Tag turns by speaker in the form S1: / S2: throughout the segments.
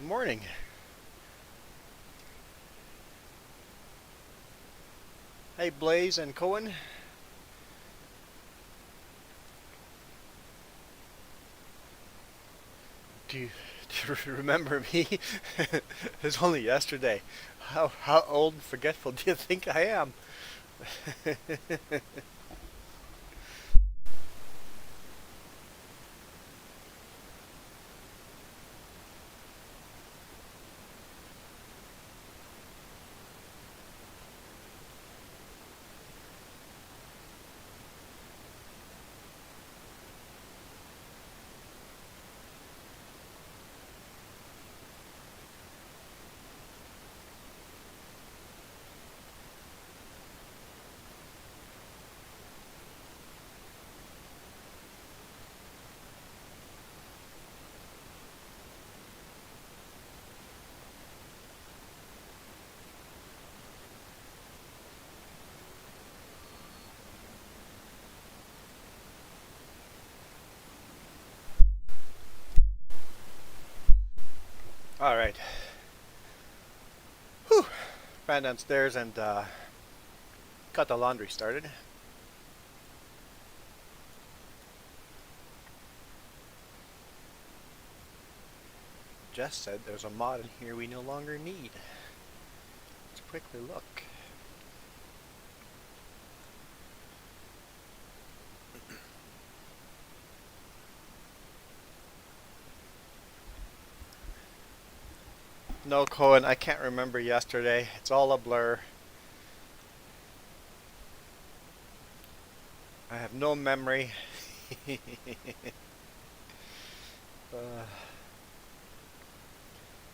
S1: Morning. Hey, Blaze and Cohen. Do you, do you remember me? It was only yesterday. How old and forgetful do you think I am? All right. Whew. Ran downstairs and got the laundry started. Jess said there's a mod in here we no longer need. Let's quickly look. No, Cohen, I can't remember yesterday. It's all a blur. I have no memory. uh,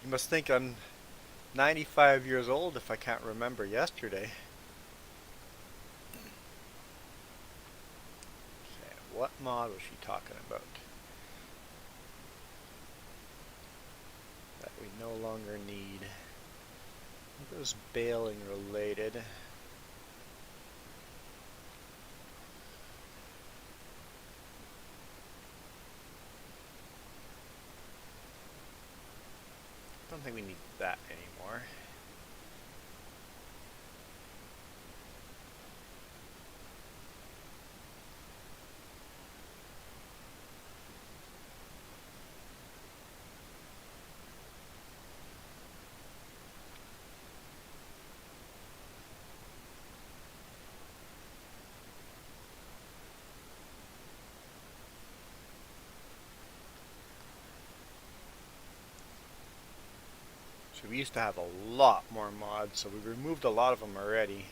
S1: you must think I'm 95 years old if I can't remember yesterday. Okay, what mod was she talking about? That we no longer need. It was baling related. Don't think we need that anymore. So we used to have a lot more mods, so we removed a lot of them already.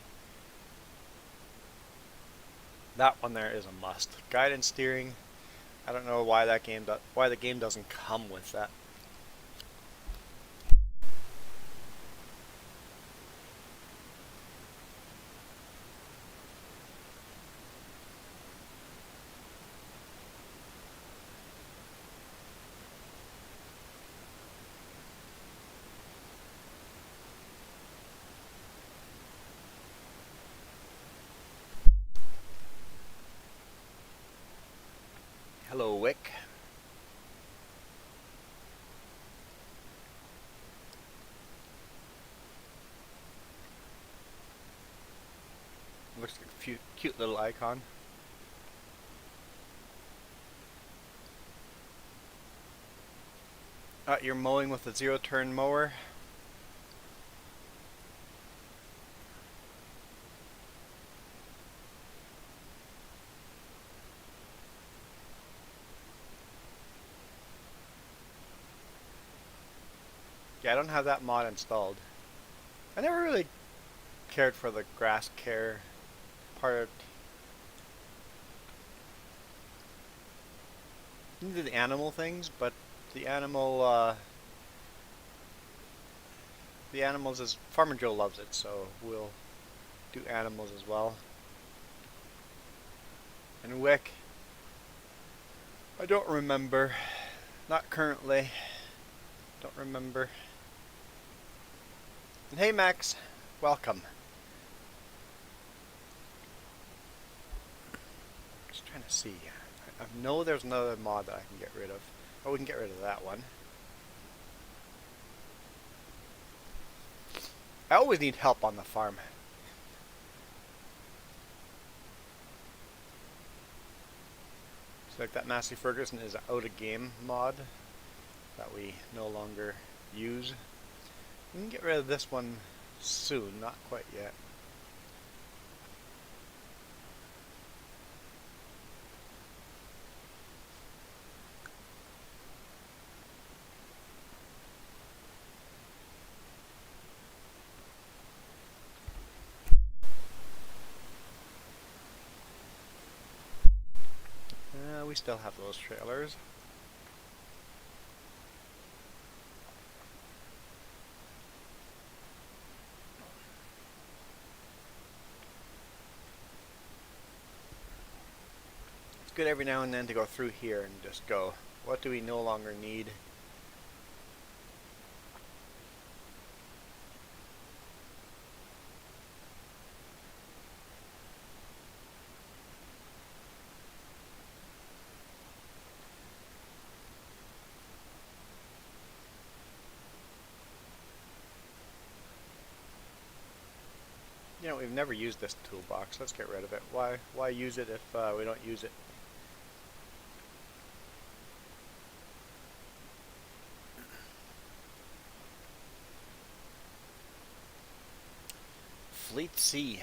S1: That one there is a must. Guidance steering. I don't know why why the game doesn't come with that. Hello, Wick. Looks like a cute little icon. You're mowing with a zero-turn mower. Yeah, I don't have that mod installed. I never really cared for the grass care part. Into the animal things, but the the animals is Farmer Joe loves it, so we'll do animals as well. And Wick, I don't remember. Not currently. Don't remember. And hey Max, welcome. Just trying to see. I know there's another mod that I can get rid of. Oh, we can get rid of that one. I always need help on the farm. Looks like that Massey Ferguson is out of game mod that we no longer use. We can get rid of this one soon, not quite yet. We still have those trailers. It's good every now and then to go through here and just go, what do we no longer need? You know, we've never used this toolbox. Let's get rid of it. Why use it if we don't use it? Fleet C.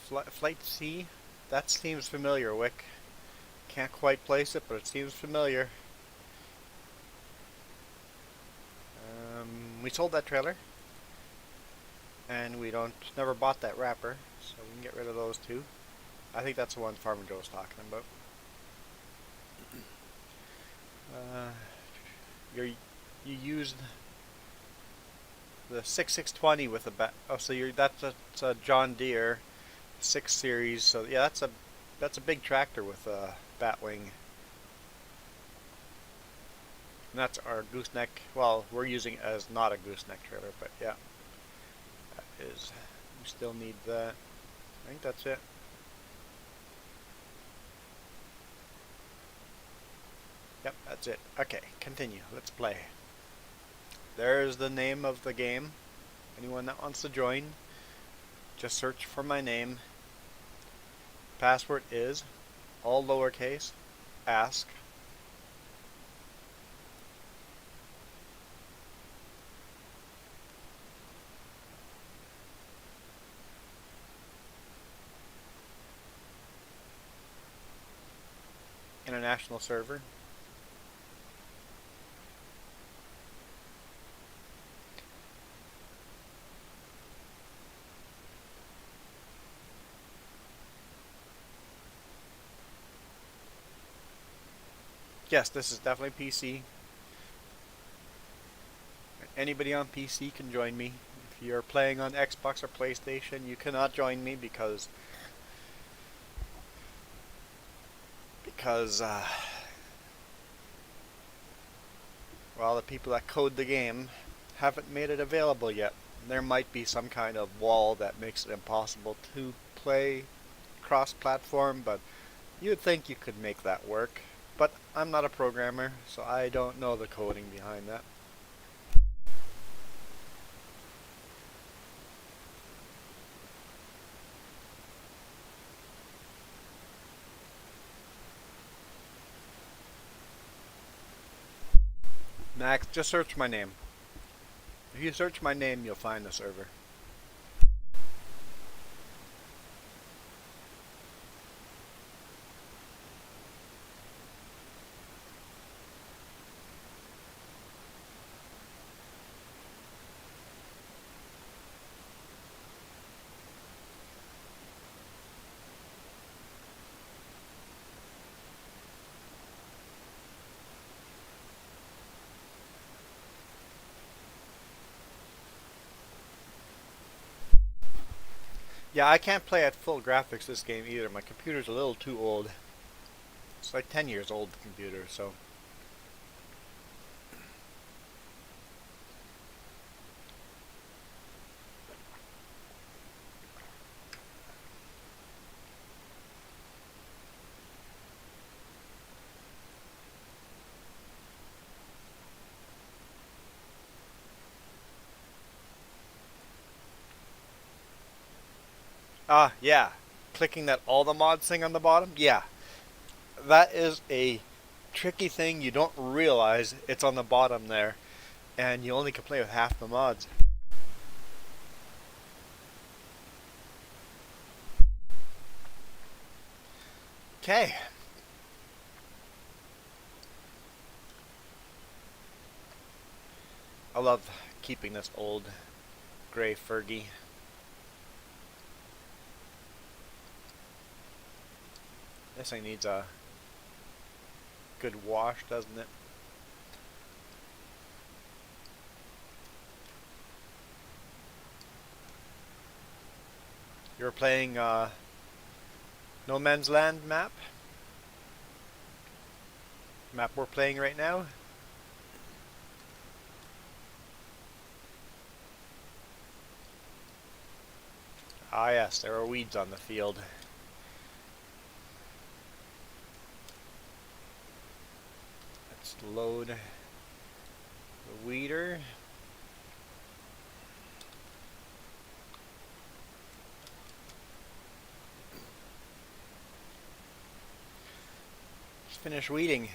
S1: Flight C? That seems familiar, Wick. Can't quite place it, but it seems familiar. We sold that trailer. And we never bought that wrapper, so we can get rid of those two. I think that's the one Farmer Joe's talking about. You used the 6620 with a bat. Oh, so that's a John Deere 6 Series. So yeah, that's a big tractor with a batwing. And that's our gooseneck. Well, we're using it as not a gooseneck trailer, but yeah. Is we still need that. I think that's it. Yep, that's it. Okay, continue. Let's play. There's the name of the game. Anyone that wants to join, just search for my name. Password is all lowercase, ask. International server. Yes, this is definitely PC. Anybody on PC can join me. If you're playing on Xbox or PlayStation, you cannot join me because well, the people that code the game haven't made it available yet. There might be some kind of wall that makes it impossible to play cross-platform, but you'd think you could make that work. But I'm not a programmer, so I don't know the coding behind that. Max, just search my name. If you search my name, you'll find the server. Yeah, I can't play at full graphics this game either. My computer's a little too old. It's like 10 years old, the computer, so. Yeah. Clicking that all the mods thing on the bottom? Yeah. That is a tricky thing. You don't realize it's on the bottom there. And you only can play with half the mods. Okay. I love keeping this old gray Fergie. This thing needs a good wash, doesn't it? You're playing No Man's Land map? Map we're playing right now? Ah yes, there are weeds on the field. Let's load the weeder. Let's finish weeding.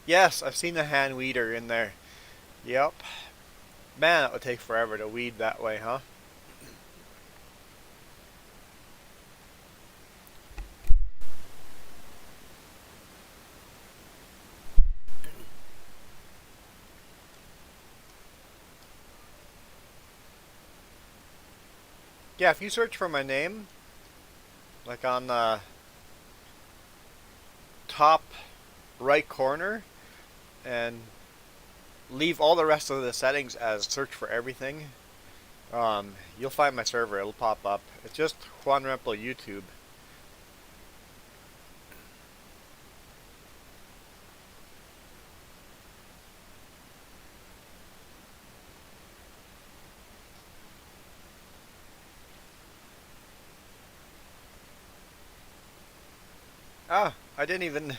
S1: Yes, I've seen the hand weeder in there. Yep. Man, that would take forever to weed that way, huh? Yeah, if you search for my name, like on the top right corner, and leave all the rest of the settings as search for everything, you'll find my server. It'll pop up. It's just Juan Rempel YouTube. Ah, I didn't even.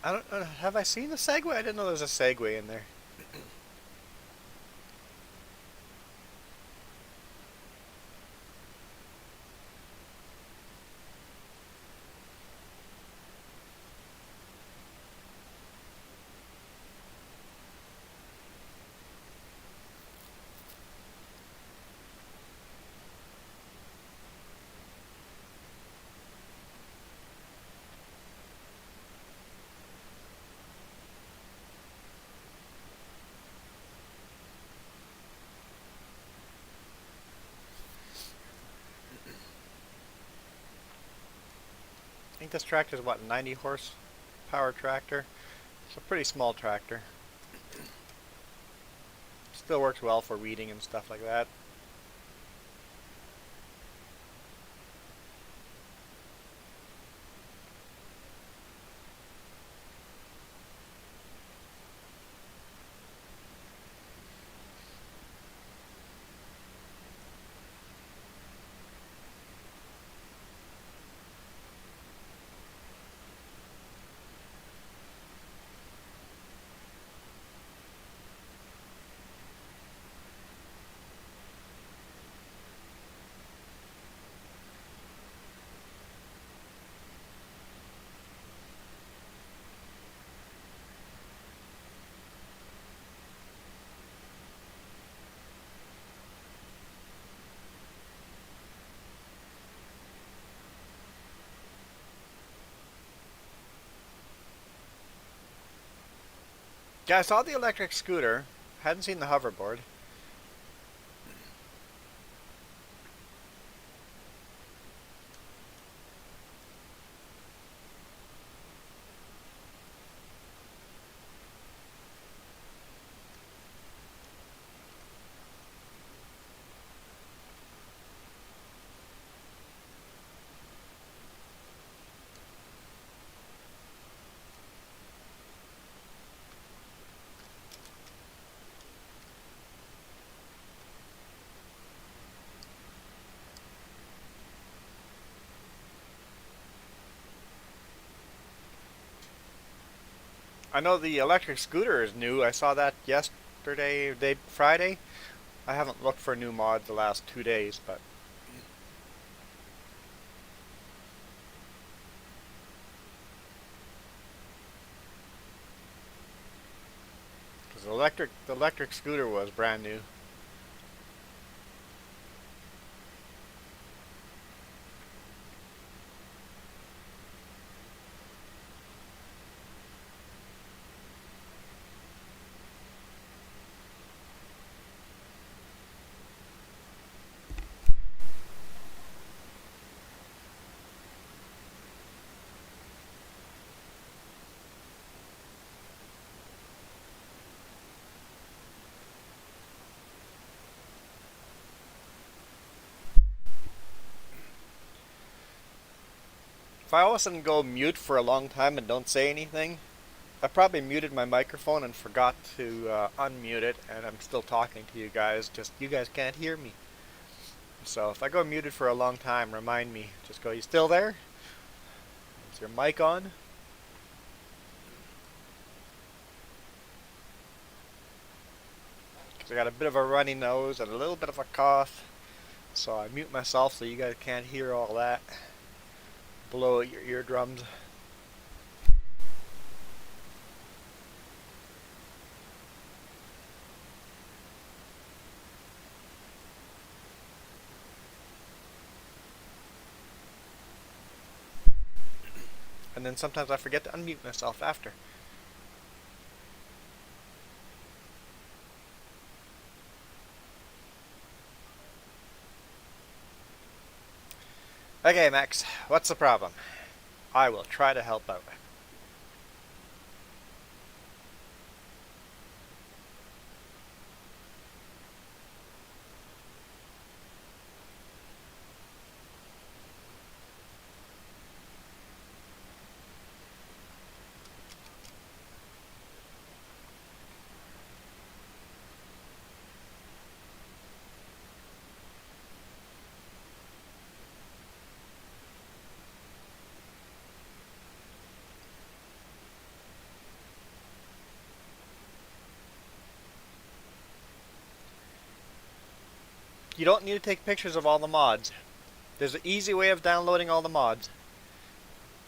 S1: I don't. Have I seen the segue? I didn't know there was a segue in there. I think this tractor is what, 90 horsepower tractor. It's a pretty small tractor. Still works well for weeding and stuff like that. Yeah, I saw the electric scooter. Hadn't seen the hoverboard. I know the electric scooter is new. I saw that yesterday, Friday. I haven't looked for new mods the last 2 days, but because the electric scooter was brand new. If I all of a sudden go mute for a long time and don't say anything, I probably muted my microphone and forgot to unmute it, and I'm still talking to you guys. Just you guys can't hear me. So if I go muted for a long time, remind me. Just go, you still there? Is your mic on? Because I got a bit of a runny nose and a little bit of a cough. So I mute myself so you guys can't hear all that. Blow at your eardrums. And then sometimes I forget to unmute myself after. Okay, Max, what's the problem? I will try to help out. You don't need to take pictures of all the mods. There's an easy way of downloading all the mods.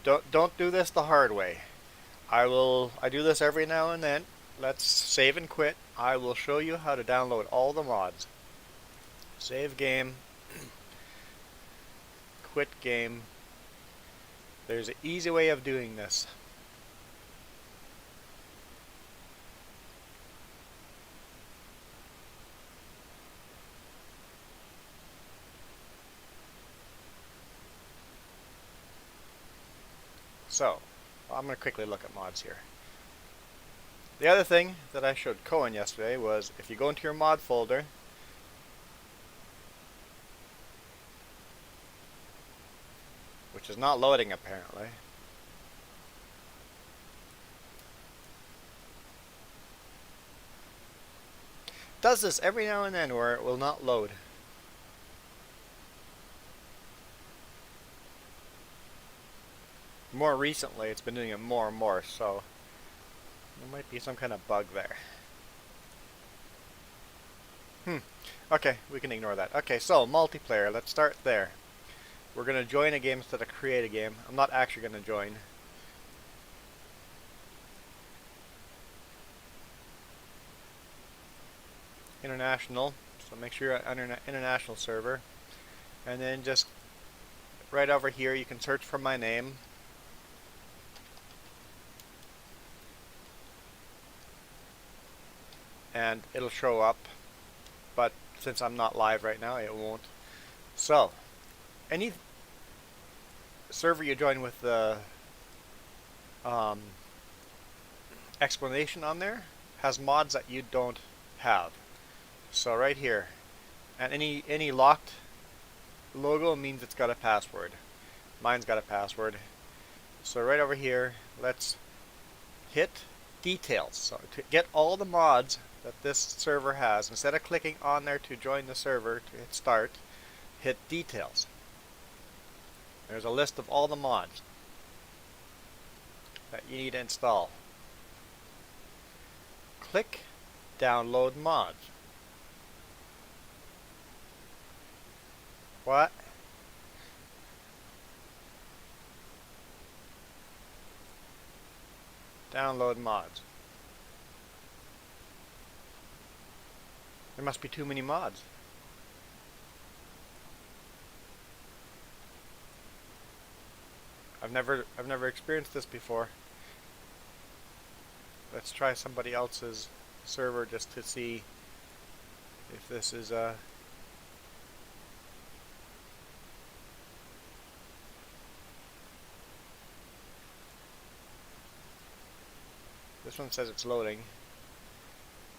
S1: Don't do this the hard way. I do this every now and then. Let's save and quit. I will show you how to download all the mods. Save game. Quit game. There's an easy way of doing this. So, I'm going to quickly look at mods here. The other thing that I showed Cohen yesterday was if you go into your mod folder, which is not loading apparently. It does this every now and then where it will not load. More recently, it's been doing it more and more, so there might be some kind of bug there. Okay, we can ignore that. Okay, so multiplayer, let's start there. We're going to join a game instead of create a game. I'm not actually going to join. International, so make sure you're on an international server. And then just right over here, you can search for my name. And it'll show up, but since I'm not live right now, it won't. So, any server you join with the explanation on there has mods that you don't have. So right here, and any locked logo means it's got a password. Mine's got a password. So right over here, let's hit details. So to get all the mods that this server has, instead of clicking on there to join the server to hit start, hit details. There's a list of all the mods that you need to install. click download mods. What? Download mods. There must be too many mods. I've never experienced this before. Let's try somebody else's server just to see if this is this one says it's loading.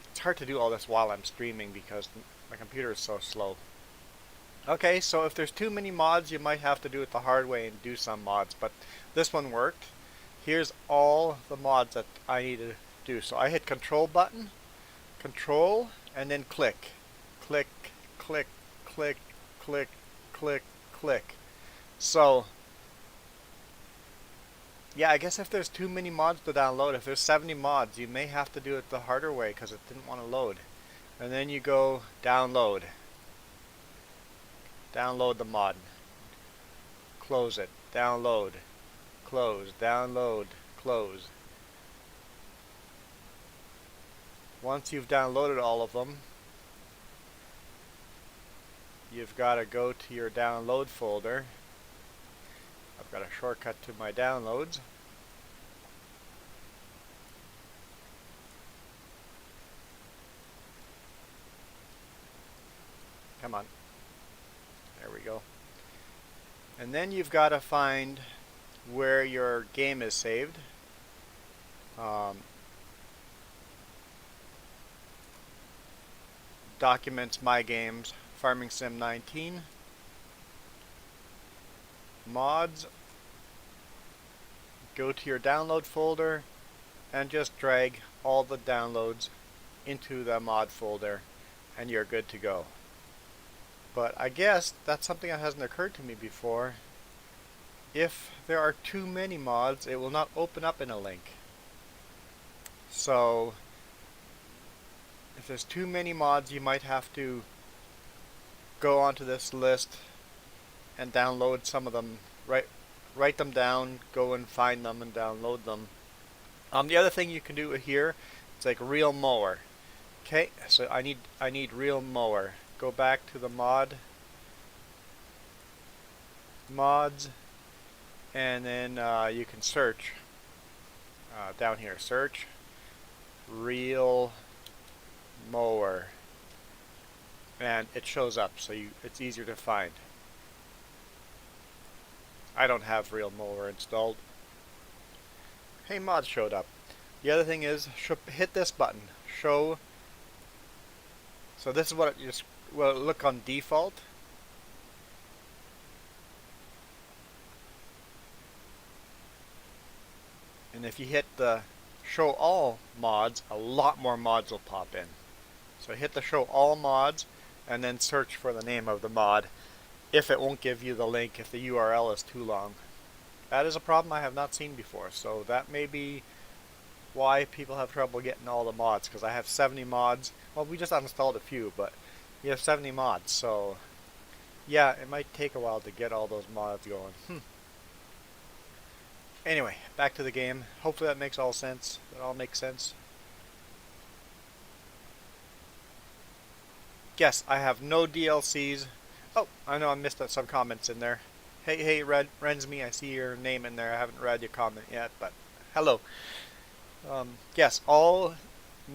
S1: It's hard to do all this while I'm streaming because my computer is so slow. Okay, so if there's too many mods, you might have to do it the hard way and do some mods, but this one worked. Here's all the mods that I need to do. So I hit control button, control, and then click. Click, click, click, click, click, click. So, yeah, I guess if there's too many mods to download, if there's 70 mods, you may have to do it the harder way because it didn't want to load. And then you go download. Download the mod. Close it. Download. Close. Download. Close. Once you've downloaded all of them, you've got to go to your download folder. I've got a shortcut to my downloads. Come on. There we go. And then you've got to find where your game is saved. Documents, My Games, Farming Sim 19. Mods. Go to your download folder and just drag all the downloads into the mod folder and you're good to go. But I guess that's something that hasn't occurred to me before. If there are too many mods, it will not open up in a link. So if there's too many mods, you might have to go onto this list and download some of them. Write them down, go and find them and download them. The other thing you can do here, it's like real mower. Okay, so I need real mower. Go back to the mods, and then you can search down here. Search real mower, and it shows up, so it's easier to find. I don't have real mower installed. Hey, mods showed up. The other thing is hit this button. Show. So this is what it will look on default. And if you hit the show all mods, a lot more mods will pop in. So hit the show all mods and then search for the name of the mod if it won't give you the link if the URL is too long. That is a problem I have not seen before, so that may be why people have trouble getting all the mods, because I have 70 mods. Well, we just uninstalled a few, but we have 70 mods, so yeah, it might take a while to get all those mods going. Anyway, back to the game. Hopefully that makes all sense. That all makes sense. Yes, I have no DLCs. Oh, I know I missed some comments in there. Hey, Rensme, I see your name in there. I haven't read your comment yet, but hello. Yes, I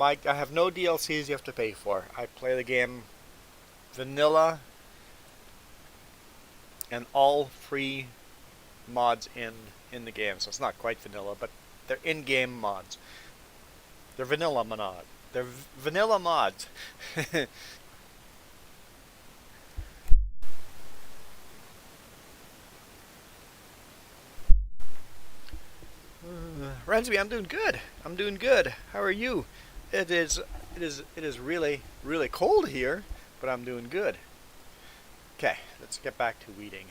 S1: have no DLCs you have to pay for. I play the game vanilla and all free mods in the game. So it's not quite vanilla, but they're in-game mods. They're vanilla mods. They're vanilla mods. Rensby, I'm doing good. I'm doing good. How are you? It is really, really cold here, but I'm doing good. Okay, let's get back to weeding.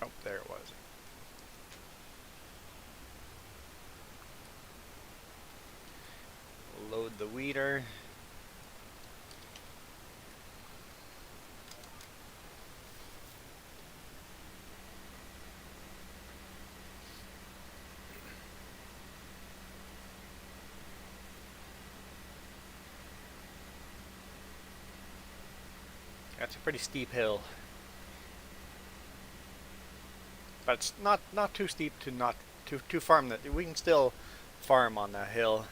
S1: Oh, there it was. it's a pretty steep hill. But it's not too steep to not to farm that. We can still farm on that hill.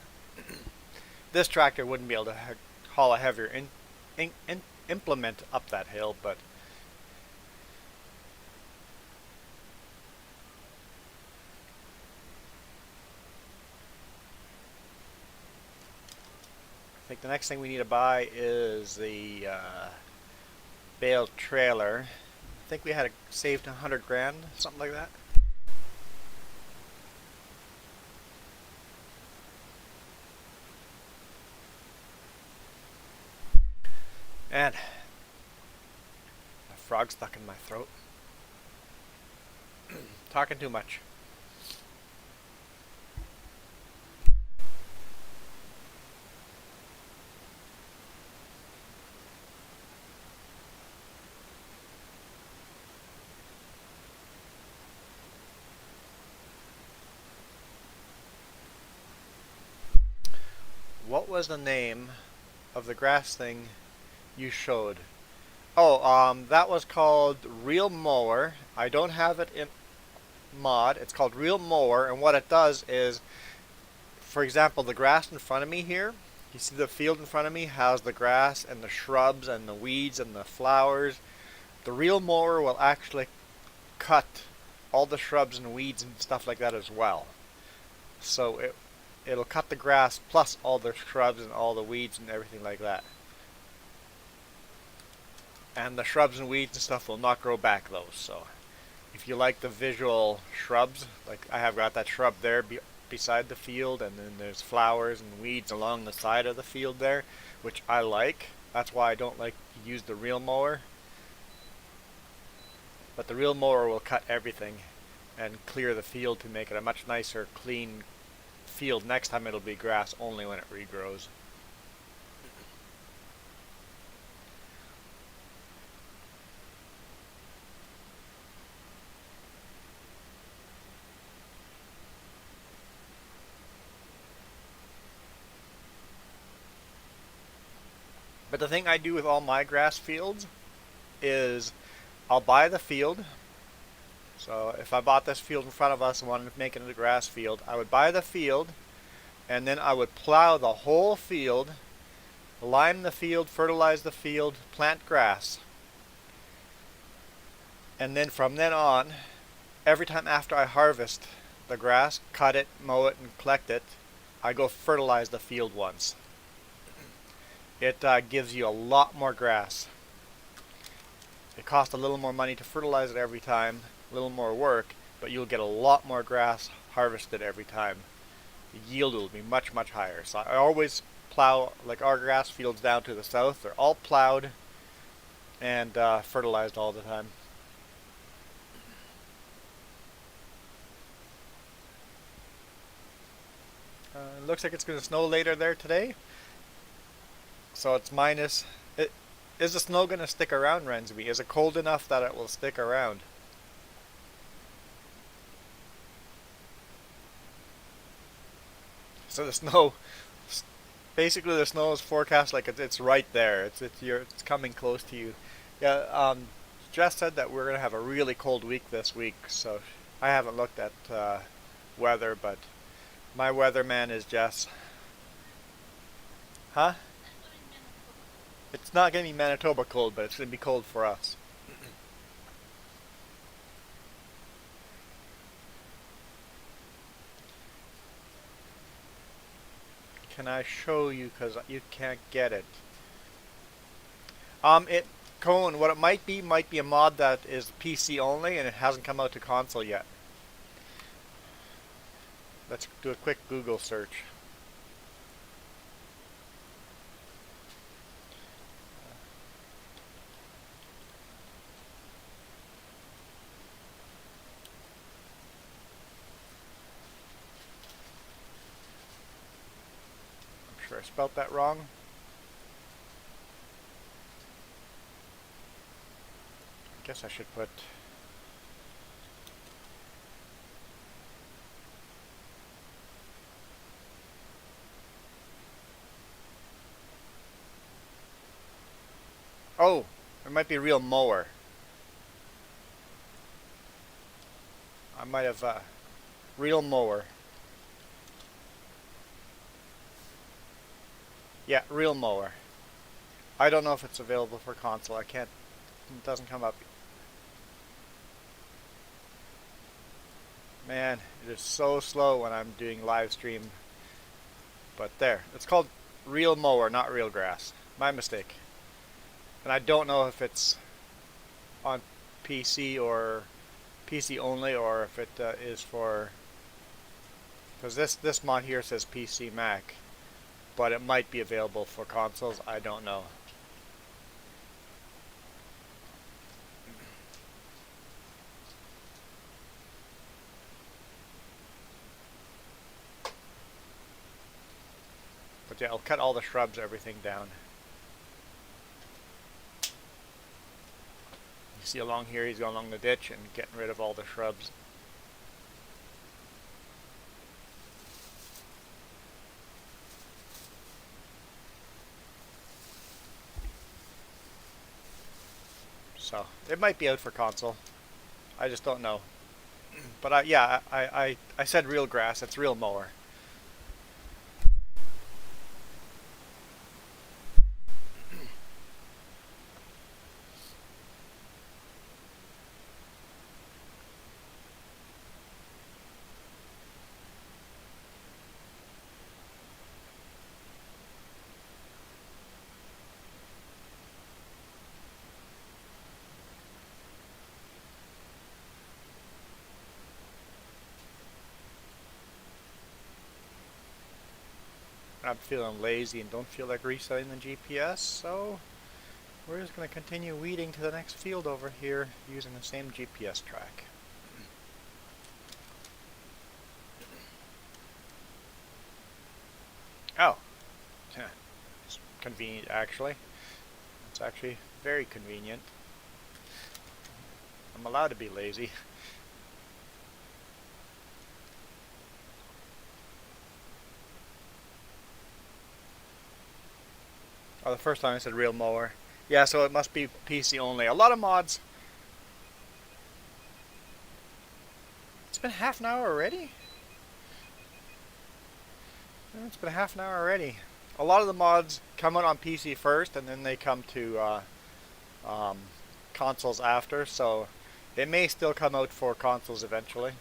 S1: This tractor wouldn't be able to haul a heavier implement up that hill, but I think the next thing we need to buy is the bale trailer. I think we had saved 100 grand, something like that. And a frog stuck in my throat. Talking too much. What was the name of the grass thing you showed? Oh, that was called Real Mower. I don't have it in mod. It's called Real Mower, and what it does is, for example, the grass in front of me here, you see the field in front of me has the grass and the shrubs and the weeds and the flowers. The Real Mower will actually cut all the shrubs and weeds and stuff like that as well. So it'll cut the grass plus all the shrubs and all the weeds and everything like that. And the shrubs and weeds and stuff will not grow back though. So if you like the visual shrubs, like I have got that shrub there beside the field, and then there's flowers and weeds along the side of the field there, which I like. That's why I don't like to use the Real Mower. But the Real Mower will cut everything and clear the field to make it a much nicer, clean field. Next time it'll be grass only when it regrows. But the thing I do with all my grass fields is I'll buy the field. So if I bought this field in front of us and wanted to make it a grass field, I would buy the field, and then I would plow the whole field, lime the field, fertilize the field, plant grass. And then from then on, every time after I harvest the grass, cut it, mow it, and collect it, I go fertilize the field once. It gives you a lot more grass. It costs a little more money to fertilize it every time, a little more work, but you'll get a lot more grass harvested every time. The yield will be much, much higher. So I always plow, like our grass fields down to the south, they're all plowed and fertilized all the time. Looks like it's going to snow later there today. So it's minus. Is the snow going to stick around, Rensby? Is it cold enough that it will stick around? So the snow, basically the snow is forecast like it's right there. It's coming close to you. Yeah. Jess said that we're going to have a really cold week this week. So I haven't looked at weather, but my weatherman is Jess. Huh? It's not going to be Manitoba cold, but it's going to be cold for us. Can I show you, because you can't get it? Cohen, what it might be a mod that is PC only, and it hasn't come out to console yet. Let's do a quick Google search. I'm sure I spelt that wrong. I guess I should put oh, It might be real mower. I might have real mower. Yeah, real mower. I don't know if it's available for console. I can't. It doesn't come up. Man, it is so slow when I'm doing live stream. But there, it's called real mower, not real grass. My mistake. And I don't know if it's on PC or PC only, or if it is for, because this mod here says PC Mac, but it might be available for consoles. I don't know. But yeah, I'll cut all the shrubs, everything down. You see along here, he's going along the ditch and getting rid of all the shrubs. So it might be out for console. I just don't know. But I said real grass. It's real mower. I'm feeling lazy and don't feel like resetting the GPS, so we're just going to continue weeding to the next field over here using the same GPS track. Oh, it's convenient actually. It's actually very convenient. I'm allowed to be lazy. Oh, the first time I said real mower. Yeah, so it must be PC only. A lot of mods. It's been half an hour already? Yeah, it's been half an hour already. A lot of the mods come out on PC first and then they come to consoles after, so they may still come out for consoles eventually.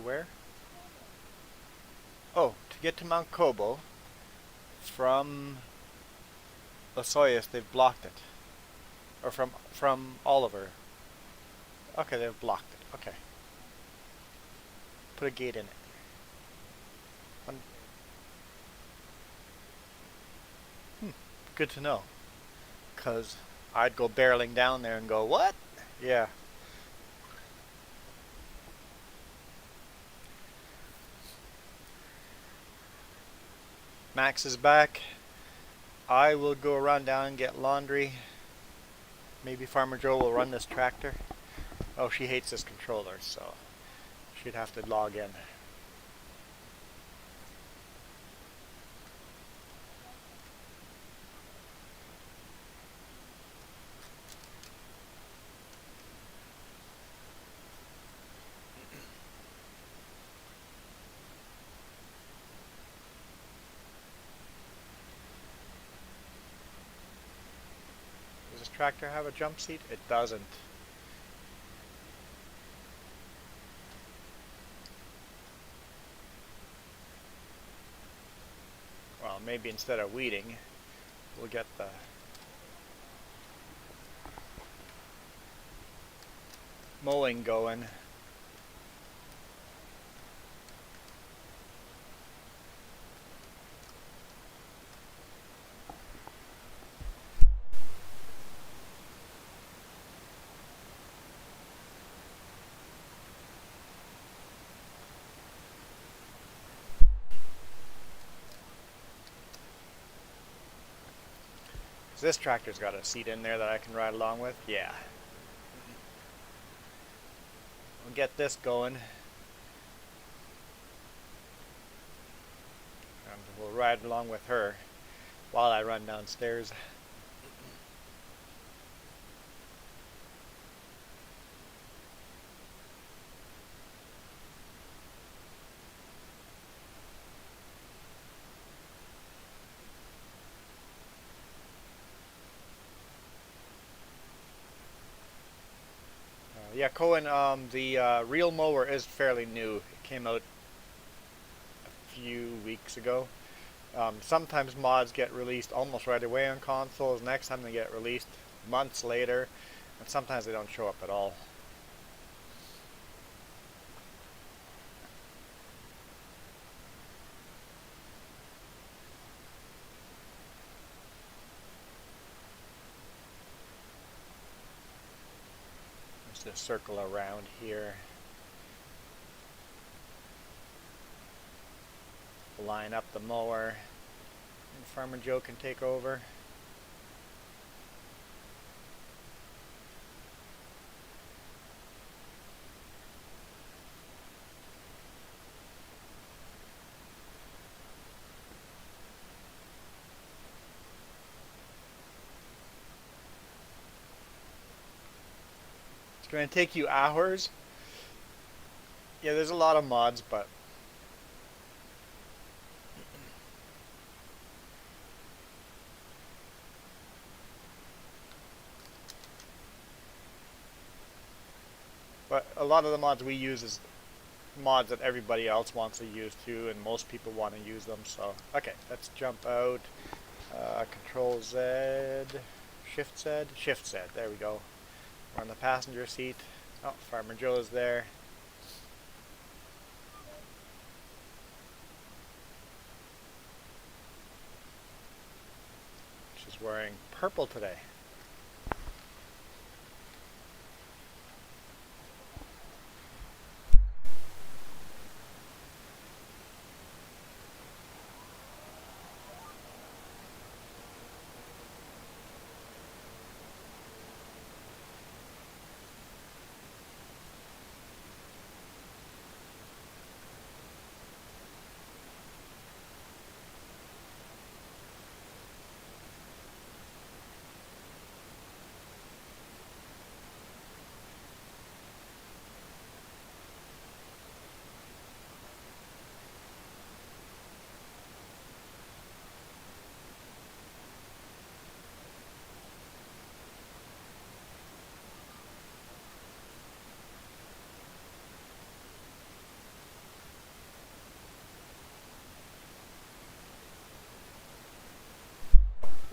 S1: Where? Oh, to get to Mount Kobo from Losoyas, they've blocked it. Or from Oliver. Okay, they've blocked it. Okay. Put a gate in it. Good to know. Because I'd go barreling down there and go, what? Yeah. Max is back. I will go run down and get laundry. Maybe Farmer Joe will run this tractor. Oh, she hates this controller, so she'd have to log in. Does this tractor have a jump seat? It doesn't. Well, maybe instead of weeding, we'll get the mowing going. So this tractor's got a seat in there that I can ride along with. Yeah. We'll get this going. And we'll ride along with her while I run downstairs. Yeah, Cohen, the reel mower is fairly new. It came out a few weeks ago. Sometimes mods get released almost right away on consoles. Next time they get released months later, and sometimes they don't show up at all. Let's just circle around here. Line up the mower, and Farmer Joe can take over. It's going to take you hours. Yeah, there's a lot of mods, but a lot of the mods we use is mods that everybody else wants to use too, and most people want to use them. So, okay, let's jump out. Control Z, Shift Z, Shift Z. There we go. We're on the passenger seat. Oh, Farmer Joe's there. She's wearing purple today.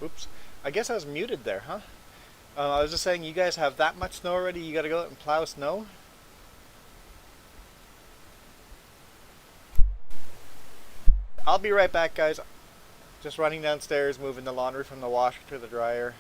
S1: Oops. I guess I was muted there, huh? I was just saying, you guys have that much snow already? You gotta go out and plow snow? I'll be right back, guys. Just running downstairs, moving the laundry from the washer to the dryer.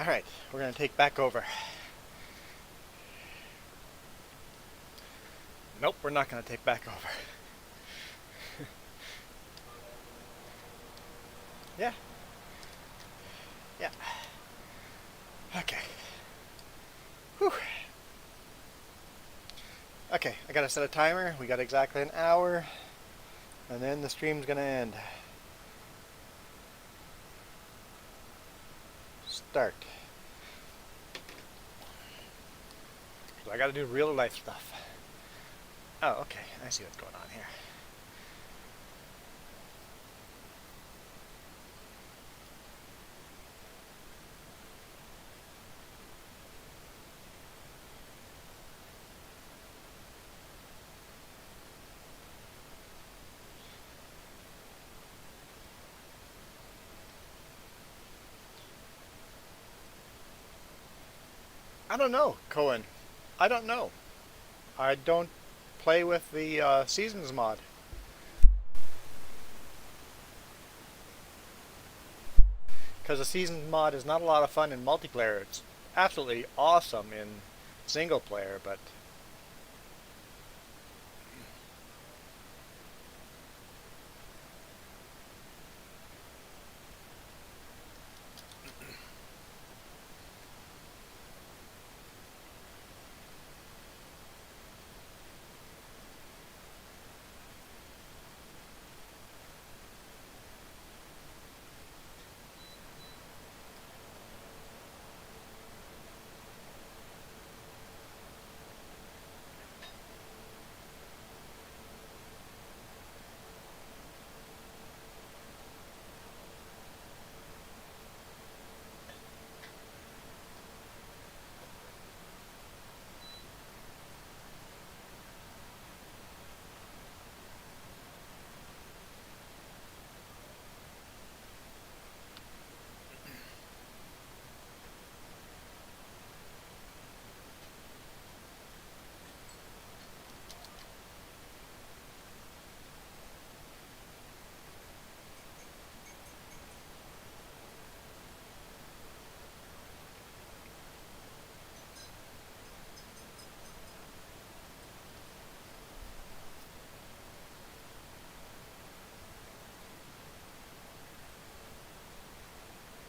S1: Alright, we're going to take back over. Nope, we're not going to take back over. Yeah. Yeah. Okay. Whew. Okay, I gotta set a timer. We got exactly an hour. And then the stream's gonna end. Start. So I gotta do real life stuff. Oh, okay. I see what's going on here. I don't know, Cohen. I don't know. I don't play with the Seasons mod. Because the Seasons mod is not a lot of fun in multiplayer. It's absolutely awesome in single player, but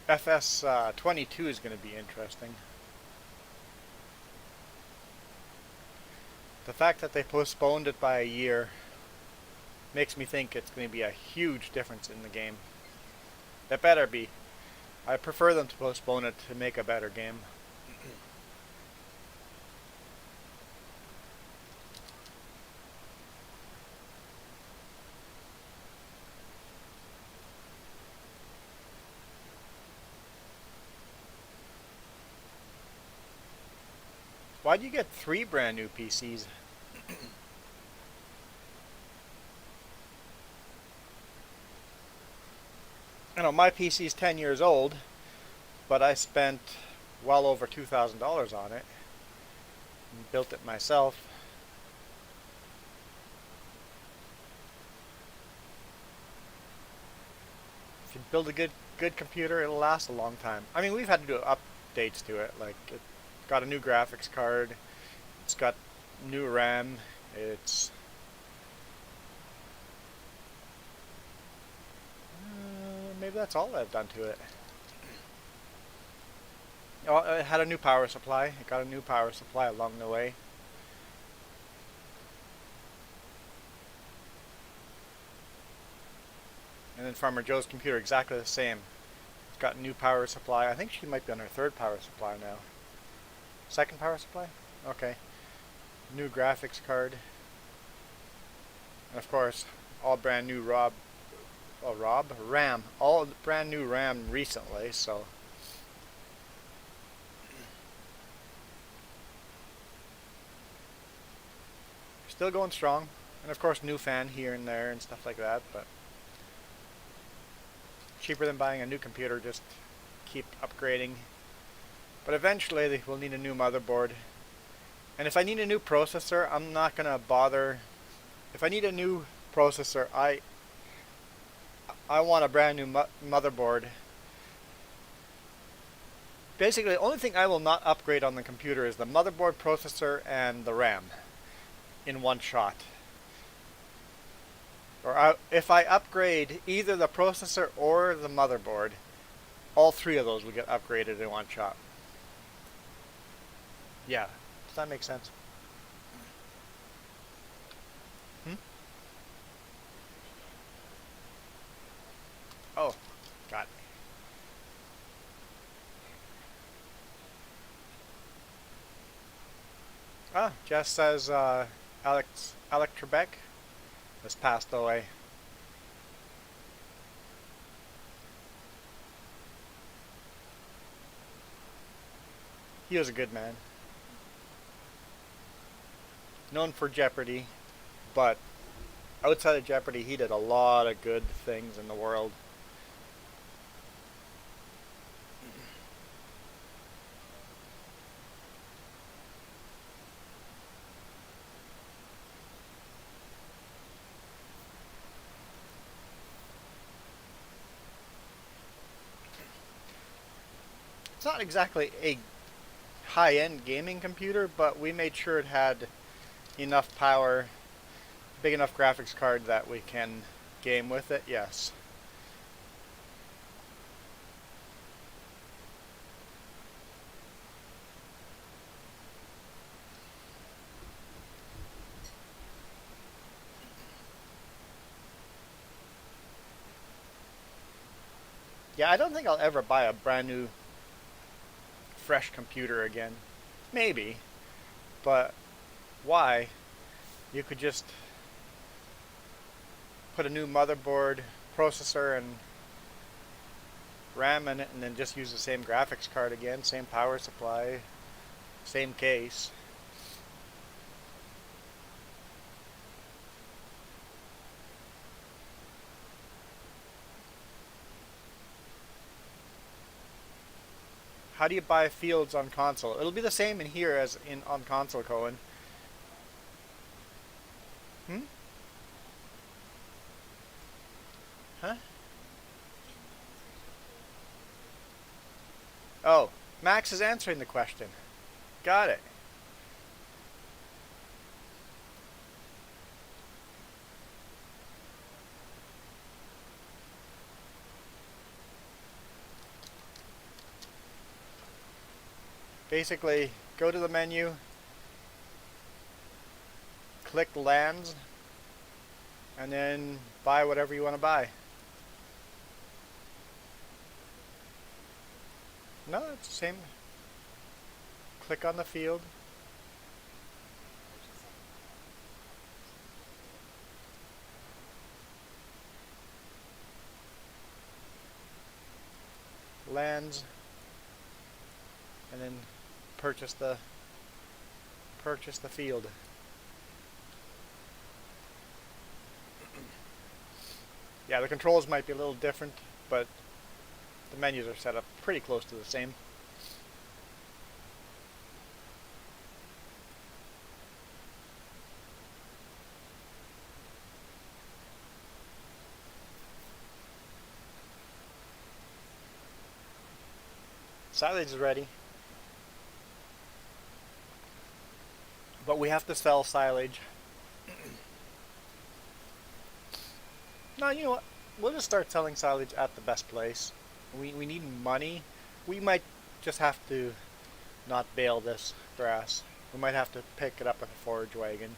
S1: FS22 is going to be interesting. The fact that they postponed it by a year makes me think it's going to be a huge difference in the game. It better be. I prefer them to postpone it to make a better game. Why do you get 3 brand new PCs? I know my PC's 10 years old, but I spent well over $2,000 on it and built it myself. If you build a good computer, it'll last a long time. I mean, we've had to do updates to it, like it's got a new graphics card, it's got new RAM, it's maybe that's all I've done to it. Oh, it had a new power supply. It got a new power supply along the way. And then Farmer Joe's computer, exactly the same. It's got a new power supply. I think she might be on her 3rd power supply now. 2nd power supply? Okay. New graphics card. And of course, all brand new RAM. All brand new RAM recently, so. Still going strong. And of course, new fan here and there and stuff like that, but cheaper than buying a new computer, just keep upgrading. But eventually we'll need a new motherboard. And if I need a new processor, I'm not gonna bother. If I need a new processor, I want a brand new motherboard. Basically, the only thing I will not upgrade on the computer is the motherboard, processor, and the RAM in one shot. Or if I upgrade either the processor or the motherboard, all three of those will get upgraded in one shot. Yeah, does that make sense? Hmm? Oh, got it. Ah, Jess says Alec Trebek has passed away. He was a good man, known for Jeopardy, but outside of Jeopardy, he did a lot of good things in the world. It's not exactly a high-end gaming computer, but we made sure it had enough power, big enough graphics card that we can game with it, yes. Yeah, I don't think I'll ever buy a brand new, fresh computer again. Maybe, but why? You could just put a new motherboard, processor, and RAM in it, and then just use the same graphics card again, same power supply, same case. How do you buy fields on console? It'll be the same in here as in on console, Cohen. Hmm? Huh? Oh, Max is answering the question. Got it. Basically, go to the menu, click lands, and then buy whatever you want to buy. No, it's the same. Click on the field. Lands, and then purchase the field. Yeah, the controls might be a little different, but the menus are set up pretty close to the same. Silage is ready, but we have to sell silage. No, you know what? We'll just start selling silage at the best place. We need money. We might just have to not bale this grass. We might have to pick it up with a forage wagon.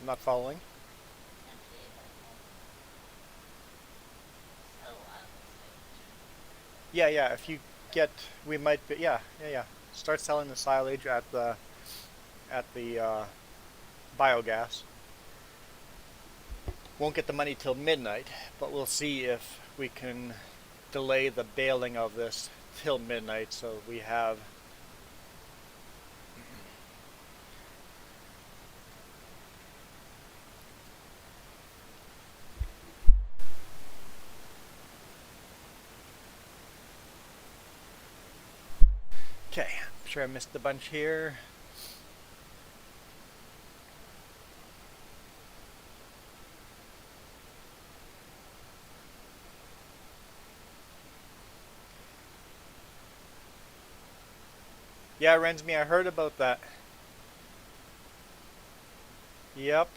S1: I'm not following. Yeah, yeah. If you get, we might. Be, yeah, yeah, yeah. Start selling the silage at the biogas. Won't get the money till midnight, but we'll see if we can delay the baling of this till midnight so we have. Okay, I'm sure I missed a bunch here. Yeah, Rensme, I heard about that. Yep.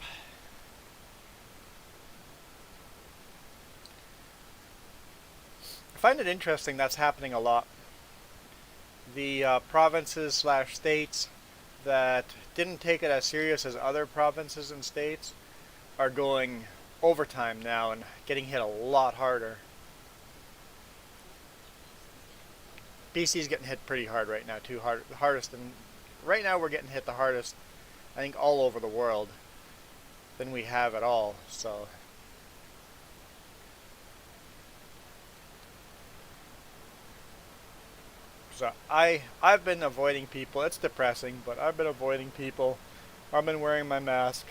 S1: I find it interesting that's happening a lot. The provinces slash states that didn't take it as serious as other provinces and states are going overtime now and getting hit a lot harder. BC's getting hit pretty hard right now too, the hardest, and right now we're getting hit the hardest, I think, all over the world than we have at all. So I've been avoiding people. It's depressing, but I've been avoiding people. I've been wearing my mask.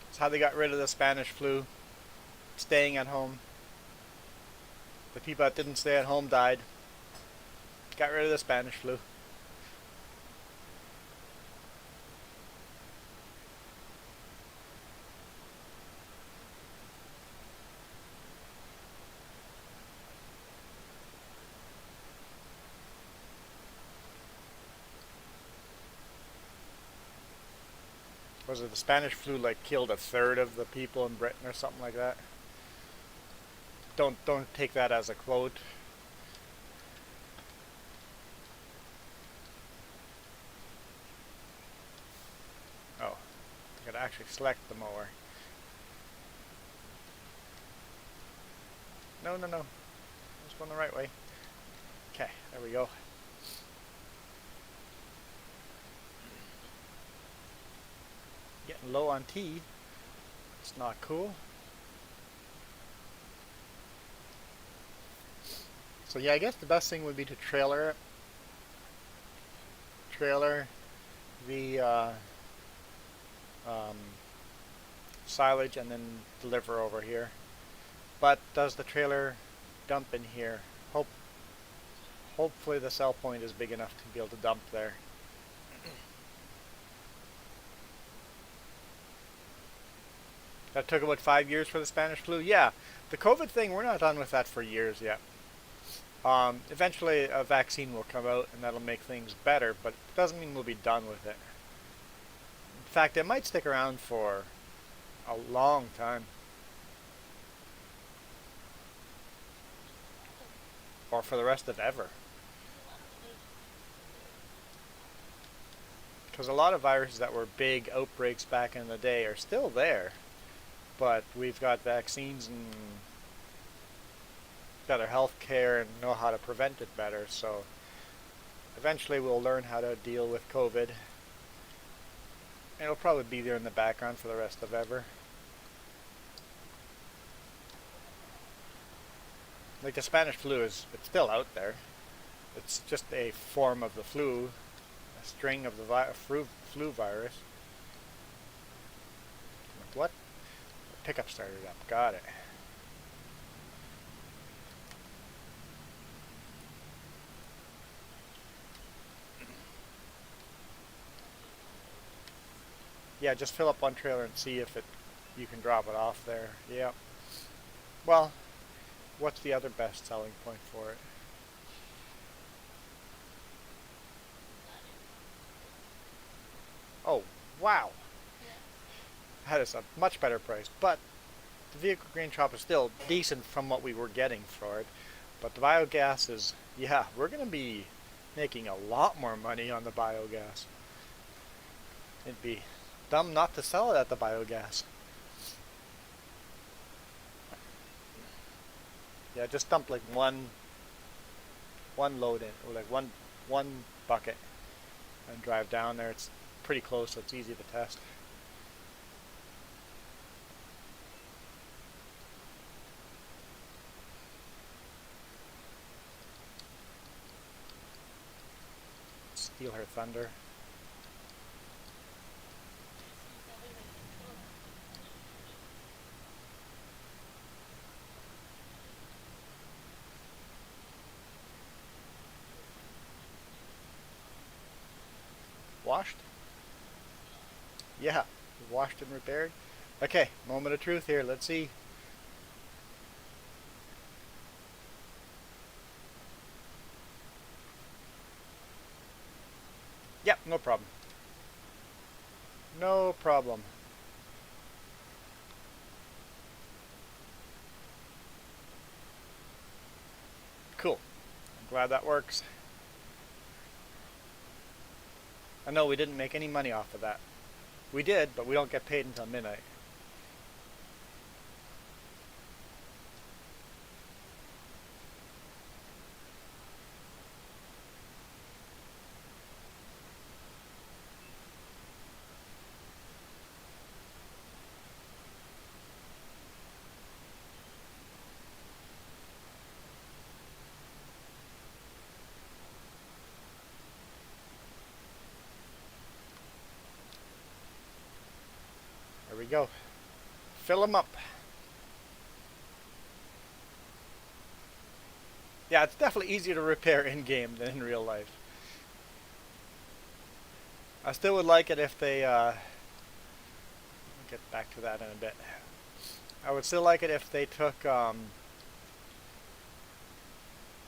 S1: It's how they got rid of the Spanish flu. Staying at home. The people that didn't stay at home died. Got rid of the Spanish flu. Was it the Spanish flu like killed a third of the people in Britain or something like that? Don't take that as a quote. Oh, I gotta actually select the mower. No, no, no. It's going the right way. Okay, there we go. Getting low on tea. It's not cool. So yeah, I guess the best thing would be to trailer the um, silage and then deliver over here. But does the trailer dump in here? Hopefully the sell point is big enough to be able to dump there. That took about 5 years for the Spanish flu. Yeah, the COVID thing, we're not done with that for years yet. Eventually a vaccine will come out and that'll make things better, but it doesn't mean we'll be done with it. In fact, it might stick around for a long time. Or for the rest of ever. Because a lot of viruses that were big outbreaks back in the day are still there. But we've got vaccines and better health care and know how to prevent it better. So eventually we'll learn how to deal with COVID. And it'll probably be there in the background for the rest of ever. Like the Spanish flu it's still out there. It's just a form of the flu, a string of the flu virus. What? The pickup started up. Got it. Yeah, just fill up one trailer and see if you can drop it off there. Yep. Well, what's the other best selling point for it? Oh, wow. That is a much better price. But the vehicle grain shop is still decent from what we were getting for it. But the biogas is, yeah, we're going to be making a lot more money on the biogas. It'd be dumb not to sell it at the biogas. Yeah, just dump like one load in, or like one bucket, and drive down there. It's pretty close, so it's easy to test. Steal her thunder. Washed? Yeah, washed and repaired. Okay, moment of truth here. Let's see. Yep, no problem. No problem. Cool. I'm glad that works. I know we didn't make any money off of that. We did, but we don't get paid until midnight. There we go. Fill them up. Yeah, it's definitely easier to repair in-game than in real life. I still would like it if they, we'll get back to that in a bit. I would still like it if they took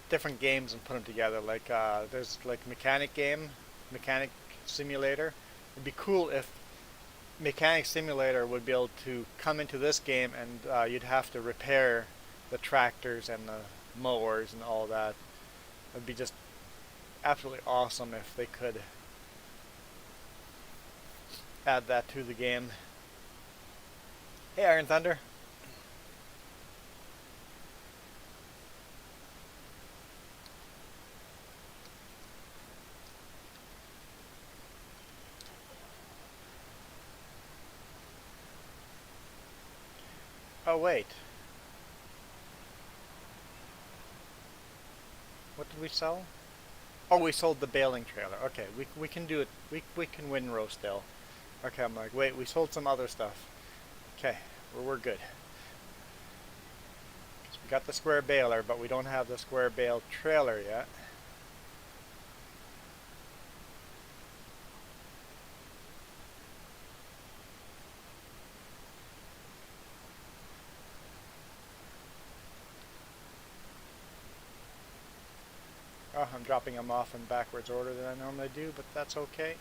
S1: different games and put them together. Like, there's like Mechanic Simulator. It'd be cool if Mechanic Simulator would be able to come into this game and you'd have to repair the tractors and the mowers and all that. It'd be just absolutely awesome if they could add that to the game. Hey, Iron Thunder. Oh, wait. What did we sell? Oh, we sold the baling trailer. Okay, we can do it. We can win row still. Okay, I'm like, wait, we sold some other stuff. Okay, we're good. We got the square baler, but we don't have the square bale trailer yet. Oh, I'm dropping them off in backwards order than I normally do, but that's okay.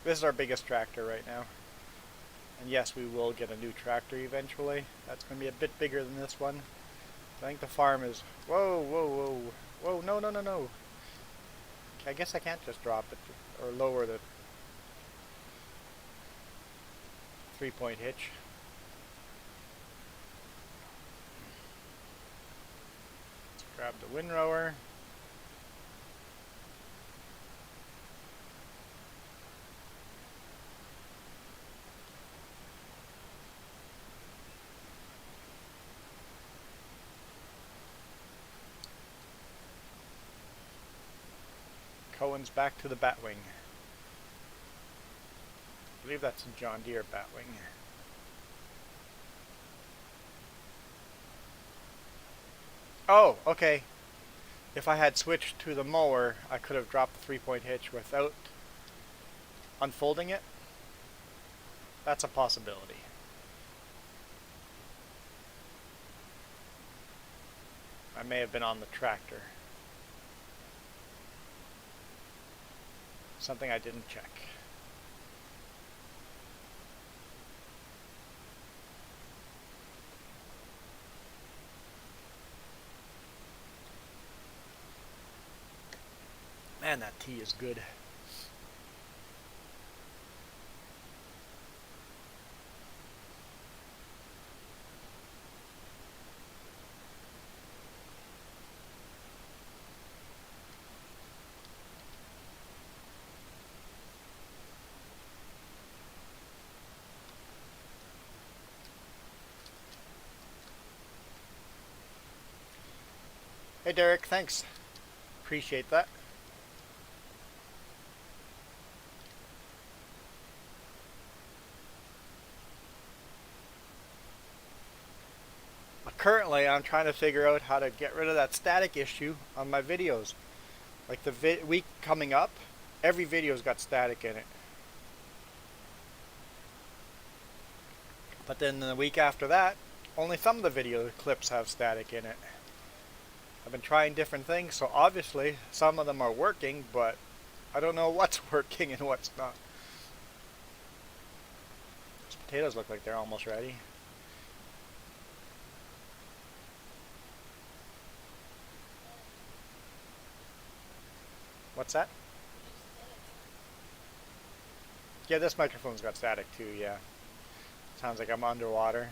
S1: This is our biggest tractor right now. And yes, we will get a new tractor eventually. That's going to be a bit bigger than this one. I think the farm is... Whoa, whoa, whoa. Whoa, no, no, no, no. Okay, I guess I can't just drop it or lower the 3-point hitch. Let's grab the windrower. Cohen's back to the Batwing. I believe that's a John Deere Batwing. Oh, okay. If I had switched to the mower, I could have dropped the 3-point hitch without unfolding it. That's a possibility. I may have been on the tractor. Something I didn't check. Man, that tea is good. Hey Derek, thanks. Appreciate that. I'm trying to figure out how to get rid of that static issue on my videos. Like the week coming up, every video's got static in it. But then the week after that, only some of the video clips have static in it. I've been trying different things, so obviously some of them are working, but I don't know what's working and what's not. These potatoes look like they're almost ready. What's that? Yeah, this microphone's got static too, yeah. Sounds like I'm underwater.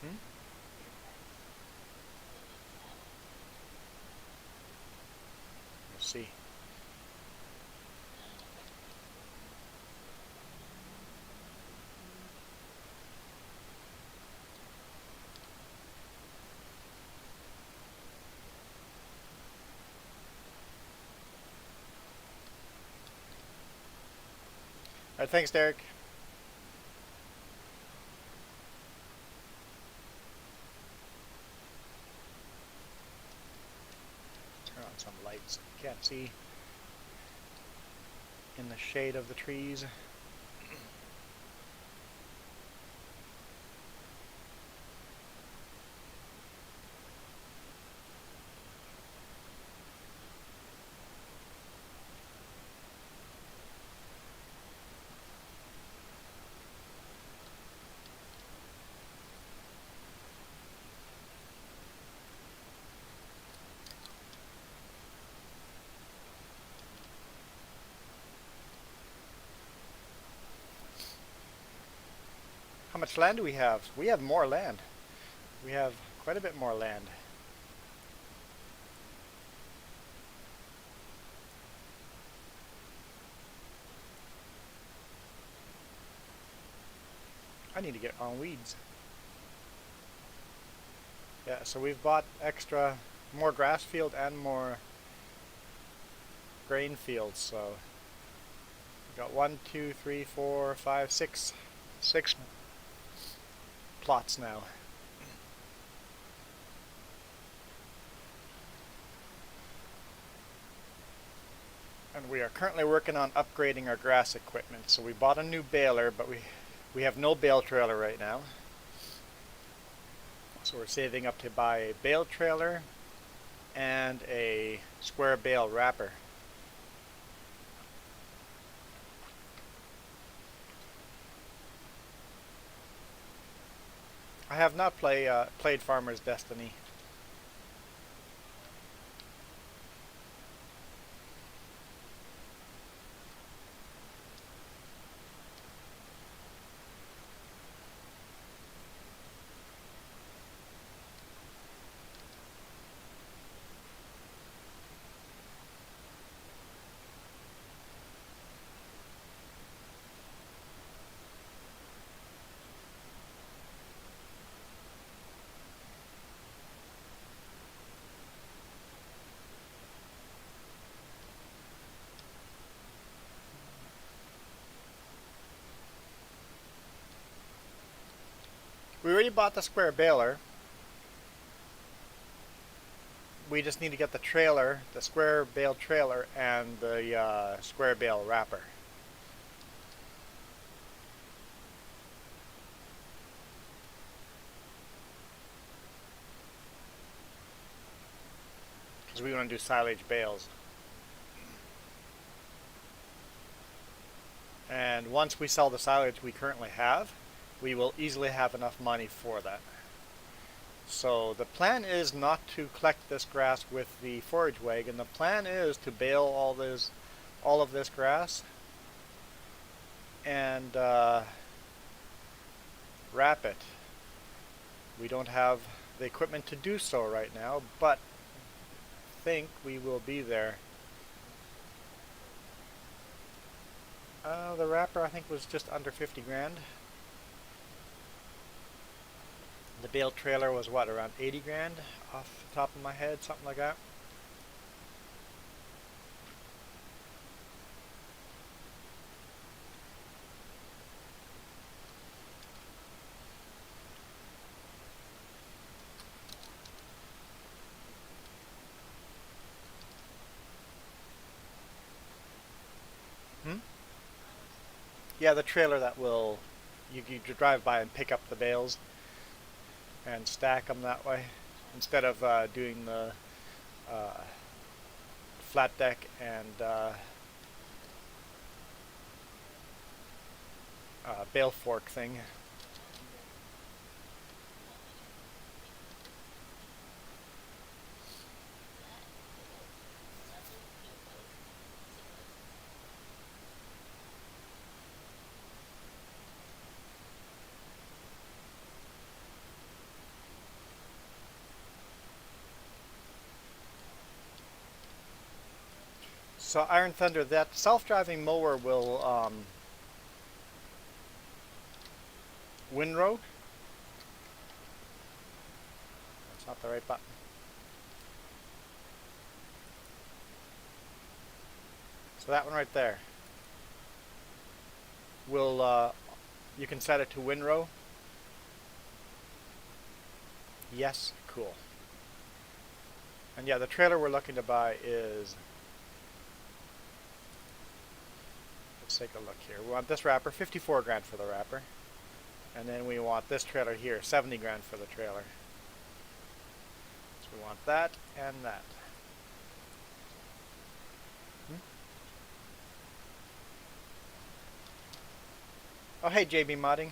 S1: Hmm? We'll see. Alright, thanks, Derek. Turn on some lights. Can't see in the shade of the trees. How much land do we have? We have more land. We have quite a bit more land. I need to get on weeds. Yeah, so we've bought extra, more grass field and more grain fields, so we've got 1, 2, 3, 4, 5, 6 plots now. And we are currently working on upgrading our grass equipment. So we bought a new baler, but we have no bale trailer right now. So we're saving up to buy a bale trailer and a square bale wrapper. I have not played Farmer's Destiny. We already bought the square baler. We just need to get the trailer, the square bale trailer, and the square bale wrapper. Because we want to do silage bales. And once we sell the silage we currently have, we will easily have enough money for that. So the plan is not to collect this grass with the forage wagon. The plan is to bale all of this grass and wrap it. We don't have the equipment to do so right now, but I think we will be there. The wrapper I think was just under 50 grand. The bale trailer was what, around 80 grand off the top of my head, something like that. Yeah, the trailer that will, you drive by and pick up the bales and stack them that way, instead of doing the uh, flat deck and bale fork thing. So Iron Thunder, that self-driving mower will windrow. That's not the right button. So that one right there will, you can set it to windrow. Yes, cool. And yeah, the trailer we're looking to buy is, let's take a look here. We want this wrapper, 54 grand for the wrapper. And then we want this trailer here, 70 grand for the trailer. So we want that and that. Oh, hey, JB Modding.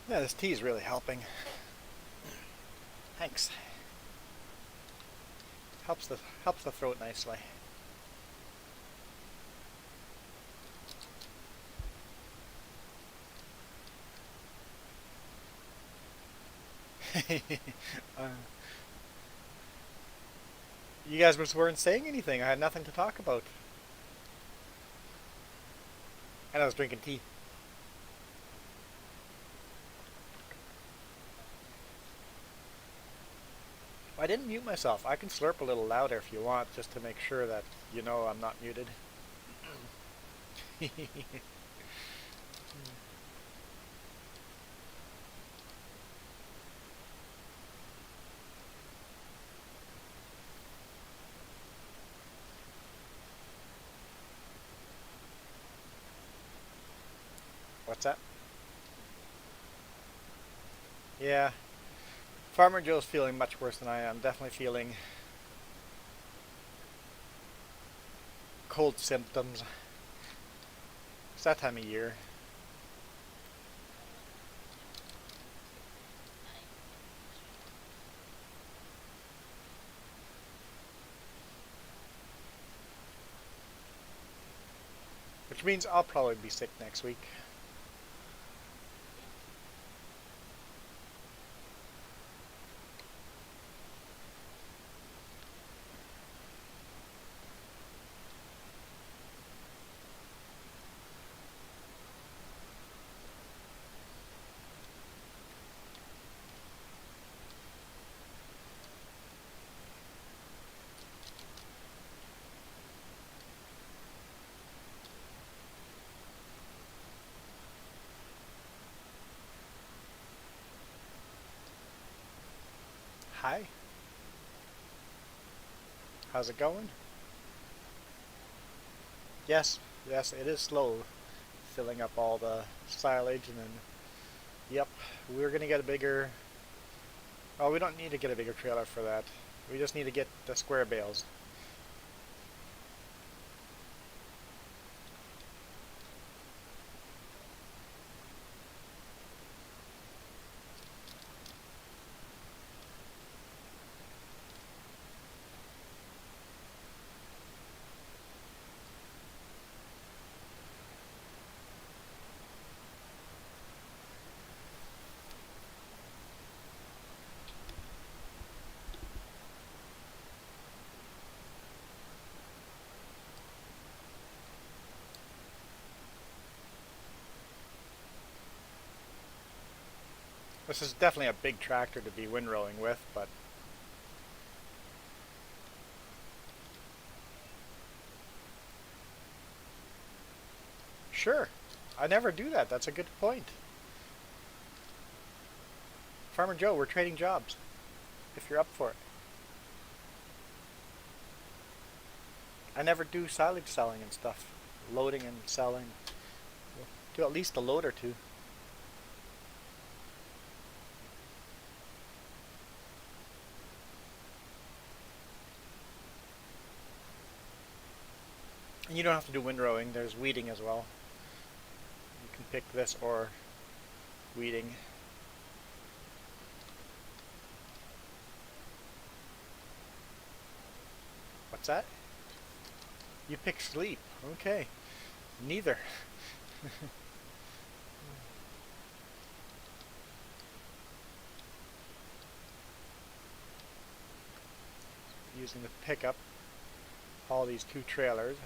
S1: Yeah, this tea is really helping. Thanks. Helps the throat nicely. uh, you guys weren't saying anything. I had nothing to talk about. And I was drinking tea. I didn't mute myself. I can slurp a little louder if you want, just to make sure that you know I'm not muted. What's that? Yeah. Farmer Joe's feeling much worse than I am. Definitely feeling cold symptoms. It's that time of year. Which means I'll probably be sick next week. Hi. How's it going? Yes, yes, it is slow filling up all the silage and then, yep, we're gonna get a bigger, oh, we don't need to get a bigger trailer for that. We just need to get the square bales. This is definitely a big tractor to be windrowing with, but sure. I never do that. That's a good point. Farmer Joe, we're trading jobs, if you're up for it. I never do silage selling and stuff. Loading and selling. Do at least a load or two. And you don't have to do windrowing. There's weeding as well. You can pick this or weeding. What's that? You pick sleep. Okay. Neither. Using the pickup, haul these two trailers.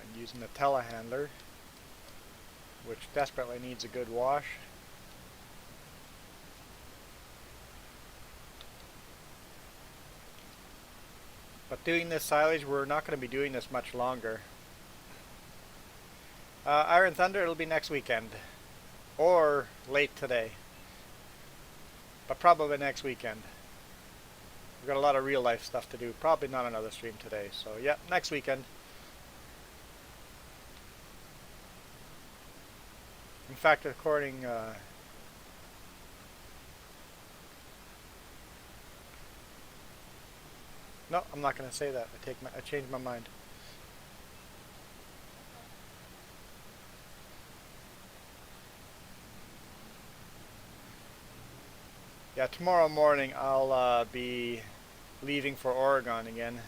S1: And using the telehandler, which desperately needs a good wash. But doing this silage, we're not going to be doing this much longer. Iron Thunder, it'll be next weekend. Or late today. But probably next weekend. We've got a lot of real life stuff to do. Probably not another stream today. So yeah, next weekend. In fact, according... no, I'm not going to say that. I changed my mind. Yeah, tomorrow morning I'll be leaving for Oregon again.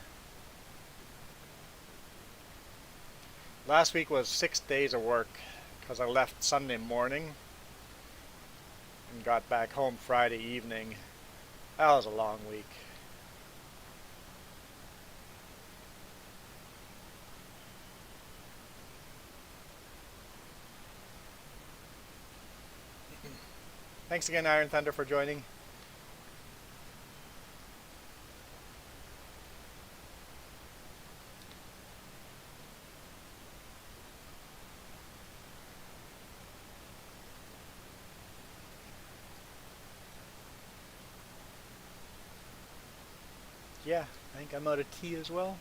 S1: Last week was 6 days of work because I left Sunday morning and got back home Friday evening. That was a long week. Thanks again, Iron Thunder, for joining. Yeah, I think I'm out of tea as well.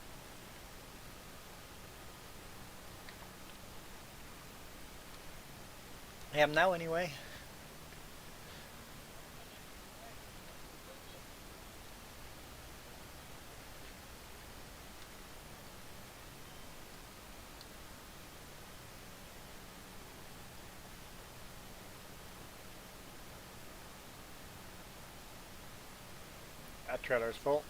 S1: I am now anyway. That trailer is full.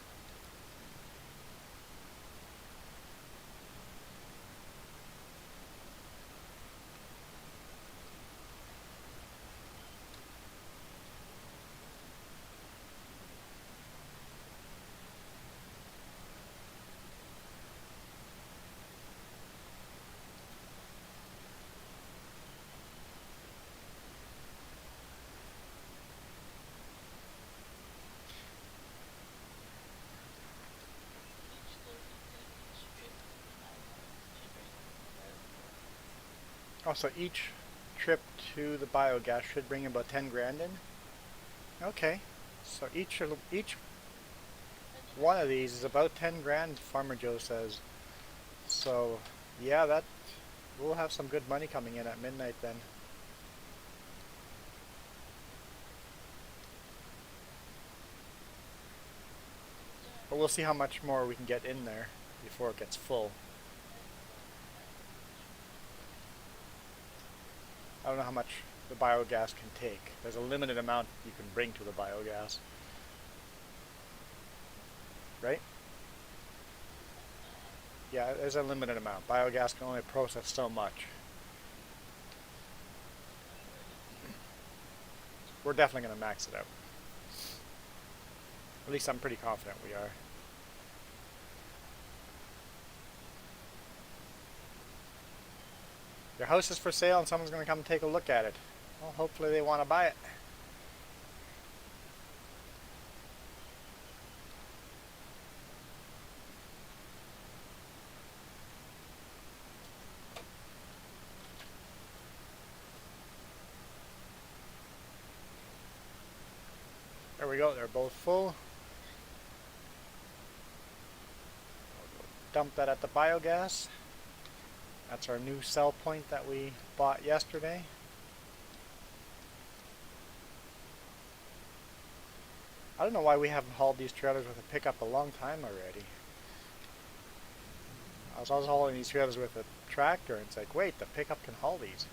S1: Also, each trip to the biogas should bring about 10 grand in. Okay, so each one of these is about 10 grand, Farmer Joe says. So, yeah, that we'll have some good money coming in at midnight then. But we'll see how much more we can get in there before it gets full. I don't know how much the biogas can take. There's a limited amount you can bring to the biogas. Right? Yeah, there's a limited amount. Biogas can only process so much. We're definitely going to max it out. At least I'm pretty confident we are. Your house is for sale and someone's going to come take a look at it. Well, hopefully they want to buy it. There we go, they're both full. Dump that at the biogas. That's our new sell point that we bought yesterday. I don't know why we haven't hauled these trailers with a pickup a long time already. I was hauling these trailers with a tractor and it's like, wait, the pickup can haul these.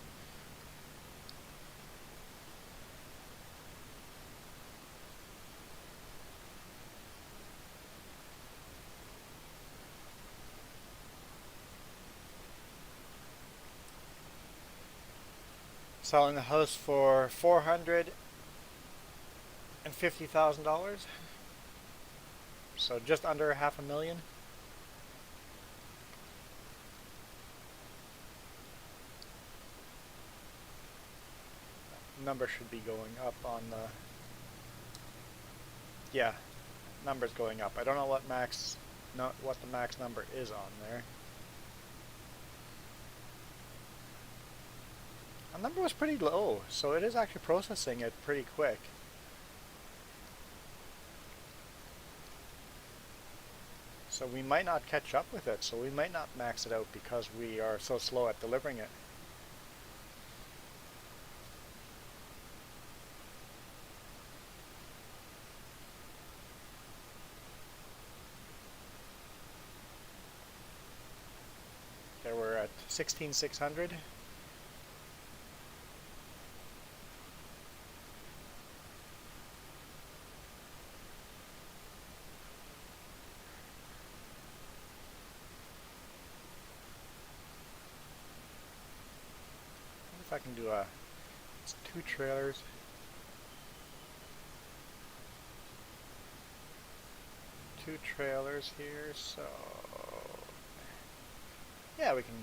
S1: Selling the house for $450,000, so just under $500,000. Number should be going up on the, yeah, number's going up. I don't know what the max number is on there. The number was pretty low, so it is actually processing it pretty quick. So we might not catch up with it, so we might not max it out because we are so slow at delivering it. Okay, we're at 16,600. If I can do it's 2 trailers. Two trailers here, so yeah, we can,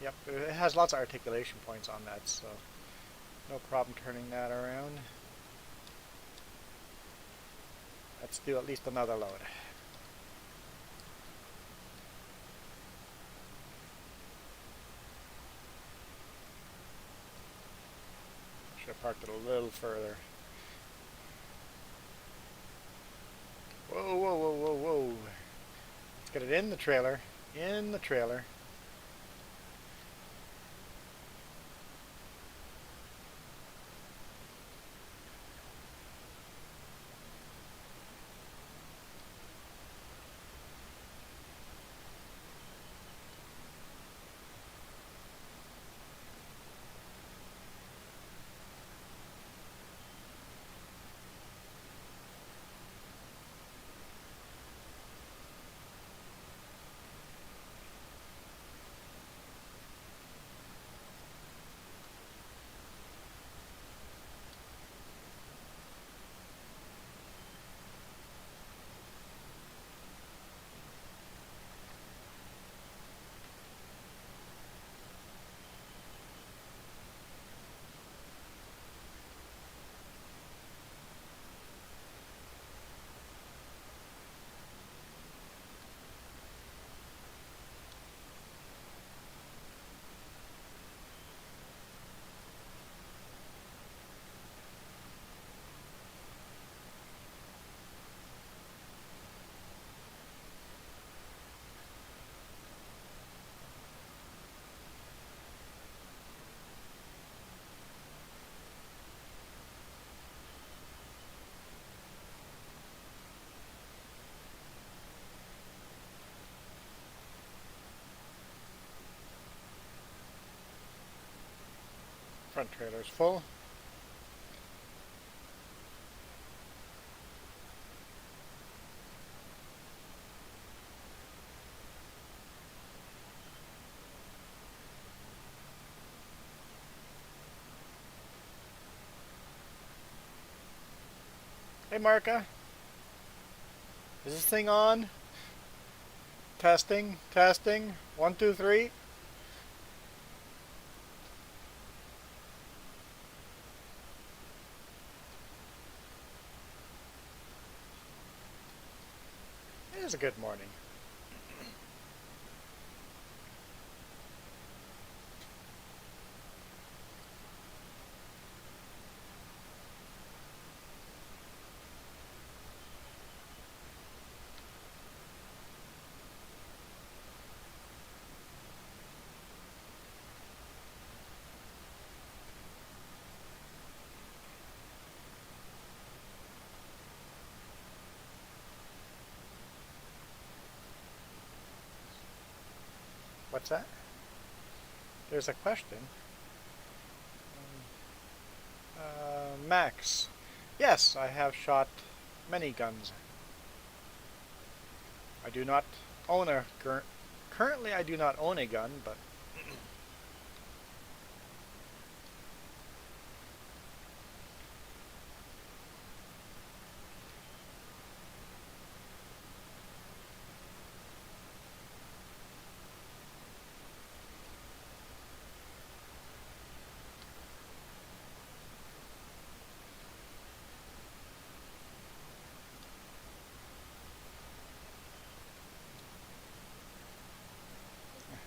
S1: yep, it has lots of articulation points on that, so no problem turning that around. Let's do at least another load. Should have parked it a little further. Whoa, whoa, whoa, whoa, whoa. Let's get it in the trailer. In the trailer. Front trailer's full. Hey Marka, is this thing on? Testing, testing. 1, 2, 3. It is a good morning. What's that? There's a question. Max. Yes, I have shot many guns. I do not own a currently I do not own a gun, but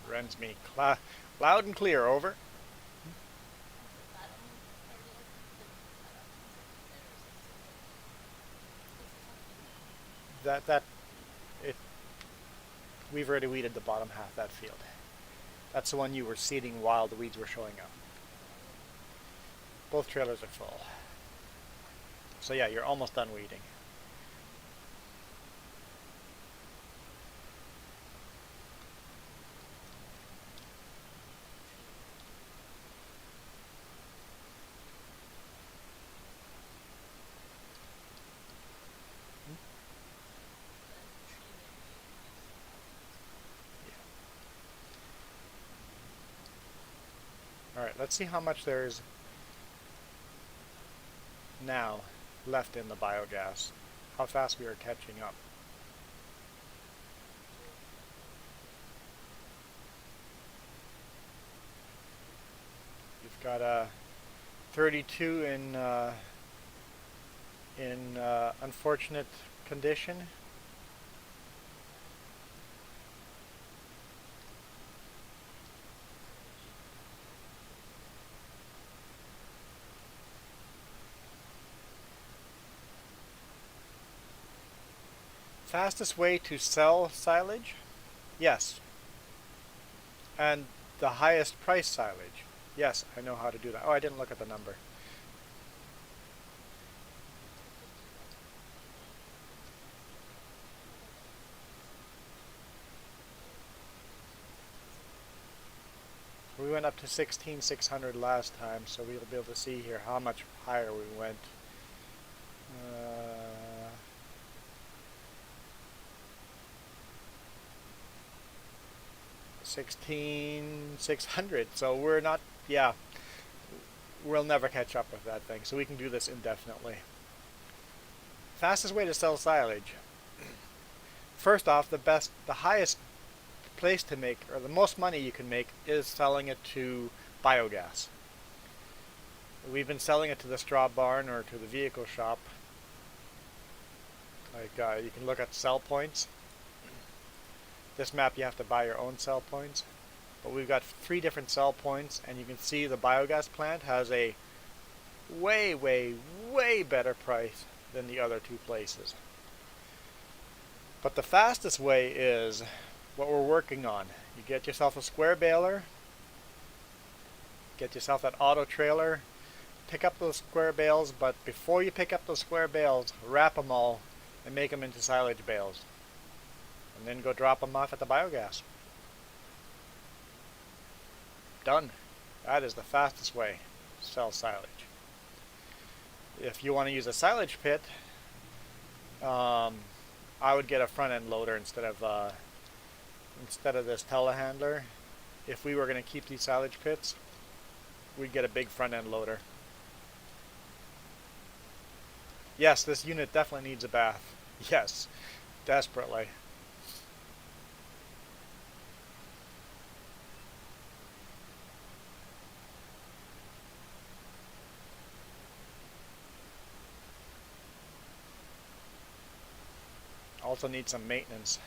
S1: runs me loud and clear. Over. That it. We've already weeded the bottom half of that field. That's the one you were seeding while the weeds were showing up. Both trailers are full. So yeah, you're almost done weeding. Alright, let's see how much there is now left in the biogas. How fast we are catching up. You've got 32 in unfortunate condition. Fastest way to sell silage? Yes. And the highest price silage? Yes, I know how to do that. Oh, I didn't look at the number. We went up to 16,600 last time, so we'll be able to see here how much higher we went. 16,600. So we're not, yeah, we'll never catch up with that thing. So we can do this indefinitely. Fastest way to sell silage. First off, the highest place to make, or the most money you can make, is selling it to biogas. We've been selling it to the straw barn or to the vehicle shop. Like you can look at sell points. This map you have to buy your own sell points, but we've got 3 different sell points, and you can see the biogas plant has a way, way, way better price than the other 2 places. But the fastest way is what we're working on. You get yourself a square baler, get yourself that auto trailer, pick up those square bales, but before you pick up those square bales, wrap them all and make them into silage bales. And then go drop them off at the biogas. Done. That is the fastest way. sell silage. If you want to use a silage pit, I would get a front end loader instead of this telehandler. If we were going to keep these silage pits, we'd get a big front end loader. Yes, this unit definitely needs a bath. Yes, desperately. Also needs some maintenance.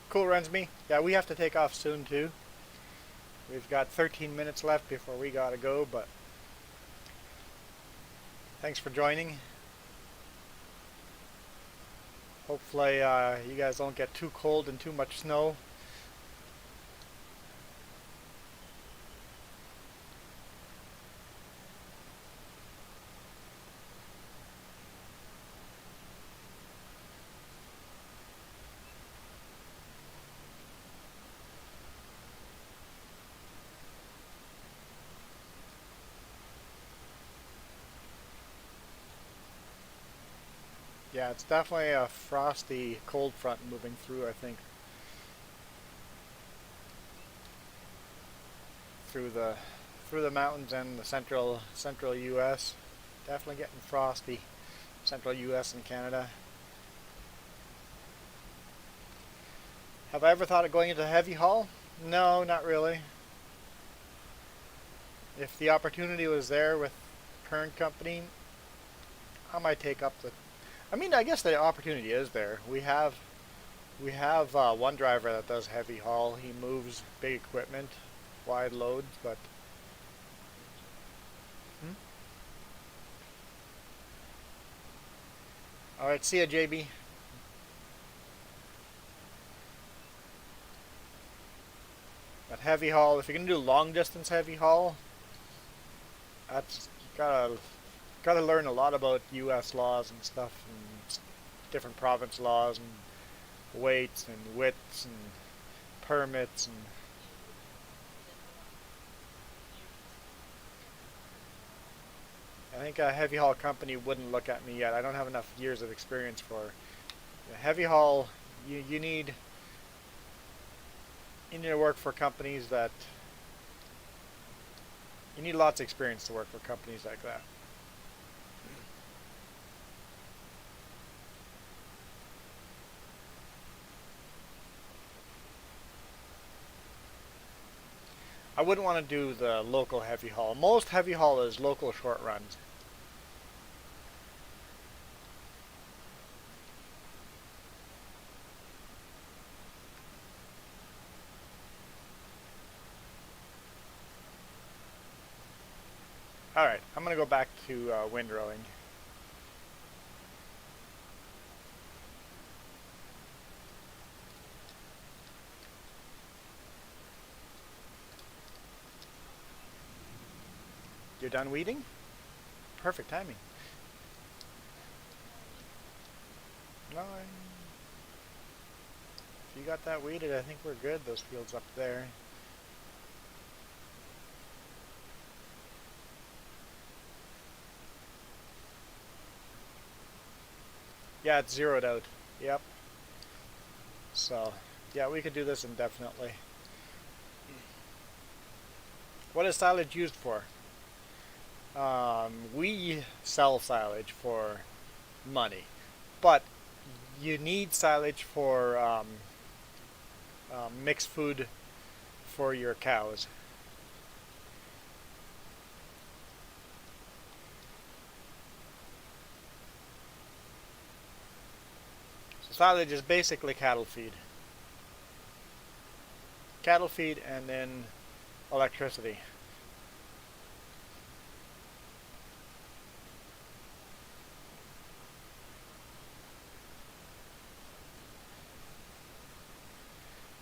S1: Cool, Rensby. Yeah, we have to take off soon too. We've got 13 minutes left before we gotta go, but thanks for joining. Hopefully you guys don't get too cold and too much snow. Yeah, it's definitely a frosty cold front moving through, I think. Through the mountains and the central US. Definitely getting frosty. Central US and Canada. Have I ever thought of going into heavy haul? No, not really. If the opportunity was there with current company, I might take up the. I mean, I guess the opportunity is there. We have one driver that does heavy haul. He moves big equipment, wide loads, but. Hmm? All right, see ya, JB. But heavy haul, if you're gonna do long distance heavy haul, that's gotta learn a lot about U.S. laws and stuff, and different province laws and weights and widths and permits and. I think a heavy haul company wouldn't look at me yet. I don't have enough years of experience for heavy haul. You need to work for companies that you need lots of experience to work for companies like that. I wouldn't want to do the local heavy haul. Most heavy haul is local short runs. Alright, I'm going to go back to windrowing. You're done weeding? Perfect timing. No, if you got that weeded, I think we're good. Those fields up there. Yeah, it's zeroed out. Yep. So, yeah, we could do this indefinitely. What is silage used for? We sell silage for money, but you need silage for mixed food for your cows. So silage is basically cattle feed. Cattle feed and then electricity.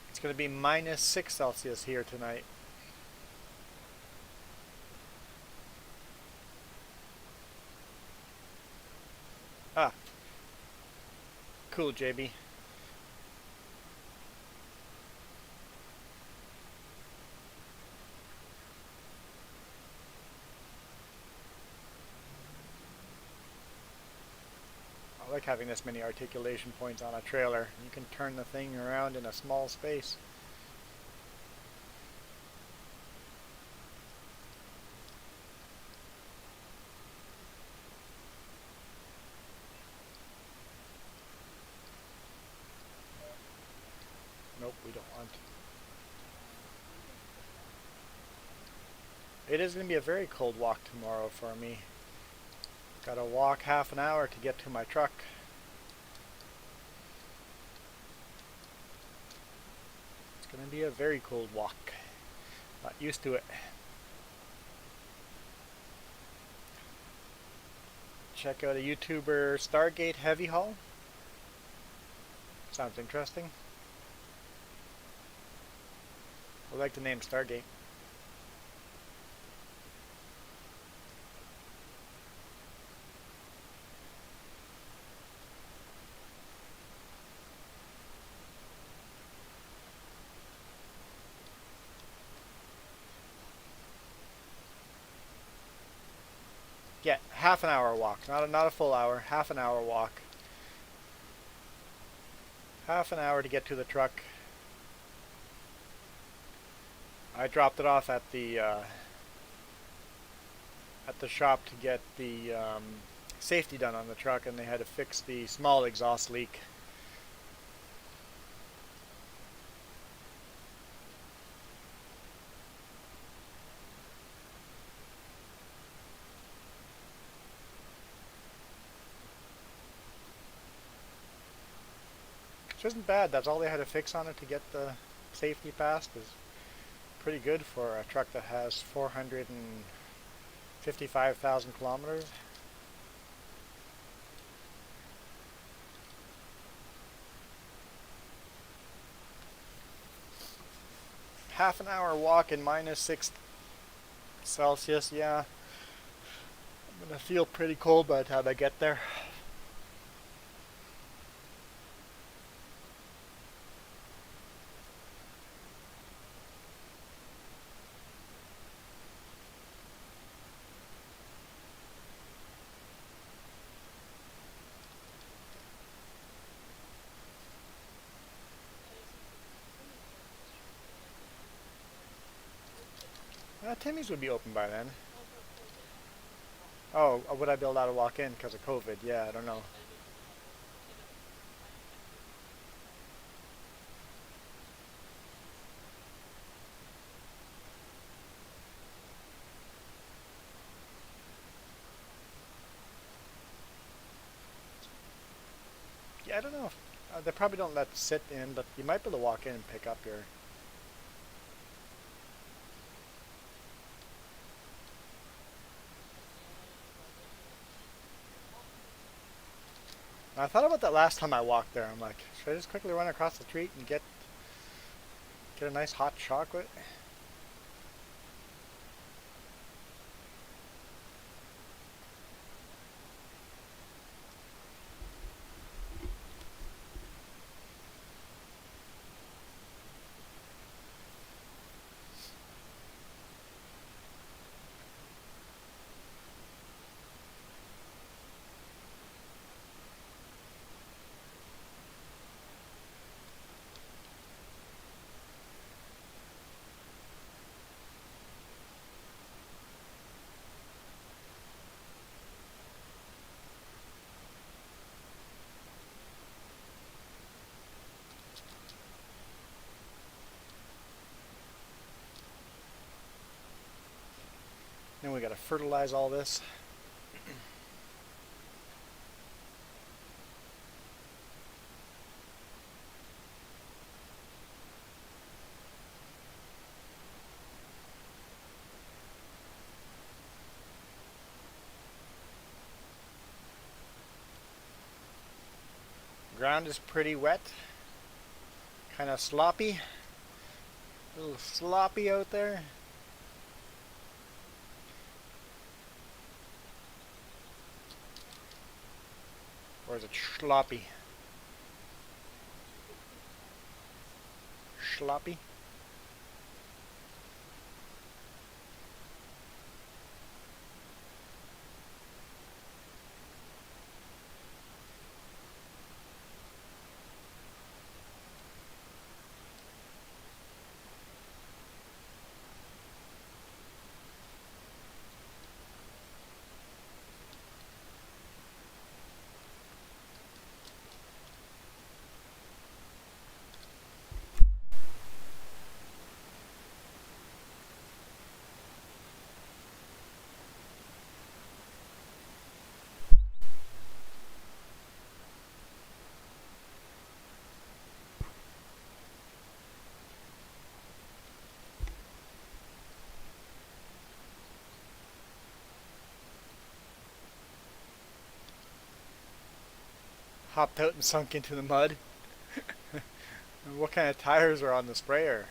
S1: It's going to be -6 Celsius here tonight. Ah, cool, JB. I like having this many articulation points on a trailer. You can turn the thing around in a small space. Nope, we don't want. It is going to be a very cold walk tomorrow for me. Gotta walk half an hour to get to my truck. It's going to be a very cold walk. Not used to it. Check out a YouTuber, Stargate Heavy Haul. Sounds interesting. I like the name Stargate. Yeah, half an hour walk, not a full hour, half an hour walk. Half an hour to get to the truck. I dropped it off at the shop to get the safety done on the truck, and they had to fix the small exhaust leak. Which isn't bad. That's all they had to fix on it to get the safety passed. Is pretty good for a truck that has 455,000 kilometers. Half an hour walk in -6 Celsius, yeah. I'm gonna feel pretty cold by the time I get there. Timmy's would be open by then. Oh, would I be allowed to walk in because of COVID? Yeah, I don't know. Yeah, I don't know. They probably don't let sit in, but you might be able to walk in and pick up your. I thought about that last time I walked there. I'm like, should I just quickly run across the street and get a nice hot chocolate? Then we gotta fertilize all this. Ground is pretty wet, kind of sloppy, a little sloppy out there. Or is it sloppy? Sloppy? Hopped out and sunk into the mud. What kind of tires are on the sprayer?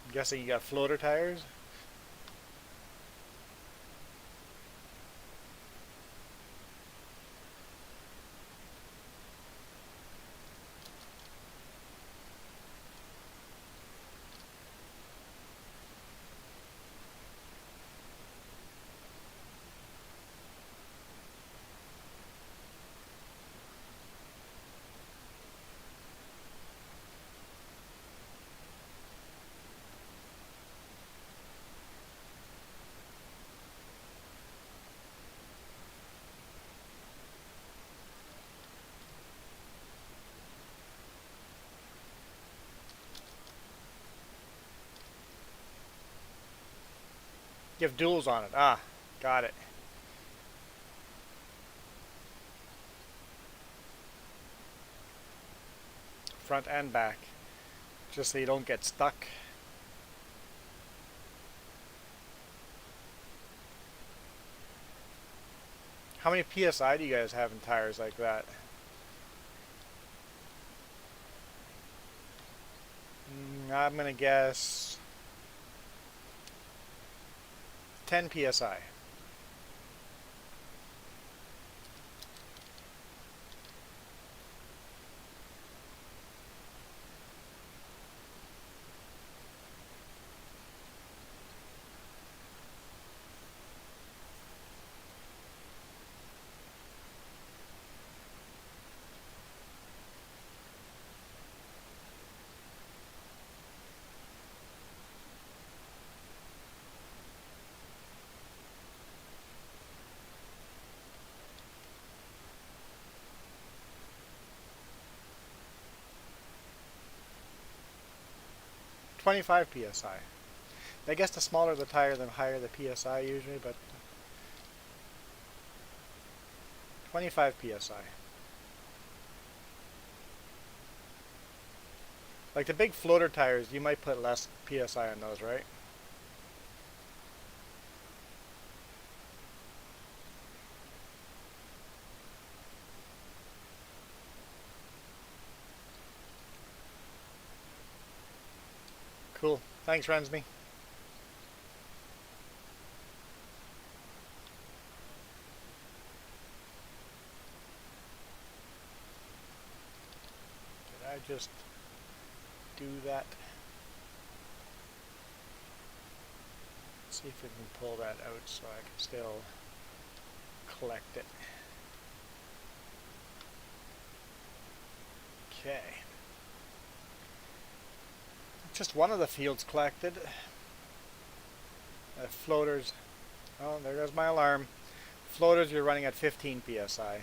S1: I'm guessing you got floater tires? You have duals on it. Ah, got it. Front and back. Just so you don't get stuck. How many PSI do you guys have in tires like that? I'm gonna guess 10 PSI. .25 PSI. I guess the smaller the tire, the higher the PSI usually, but 25 PSI. Like the big floater tires, you might put less PSI on those, right? Cool. Thanks, Rensby. Did I just do that? Let's see if we can pull that out so I can still collect it. Okay. Just one of the fields collected. Floaters. Oh, there goes my alarm. Floaters, you're running at 15 PSI.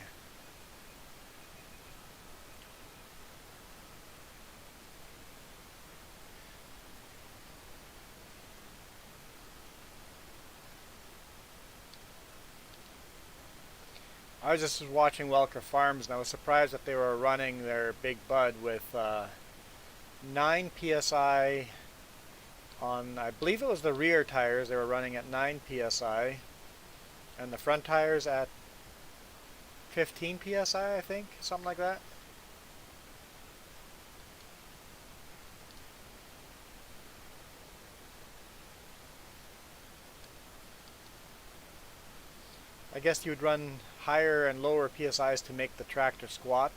S1: I was just watching Welker Farms and I was surprised that they were running their Big Bud with 9 psi on, I believe it was the rear tires. They were running at 9 psi and the front tires at 15 psi, I think, something like that. I guess you would run higher and lower psi's to make the tractor squat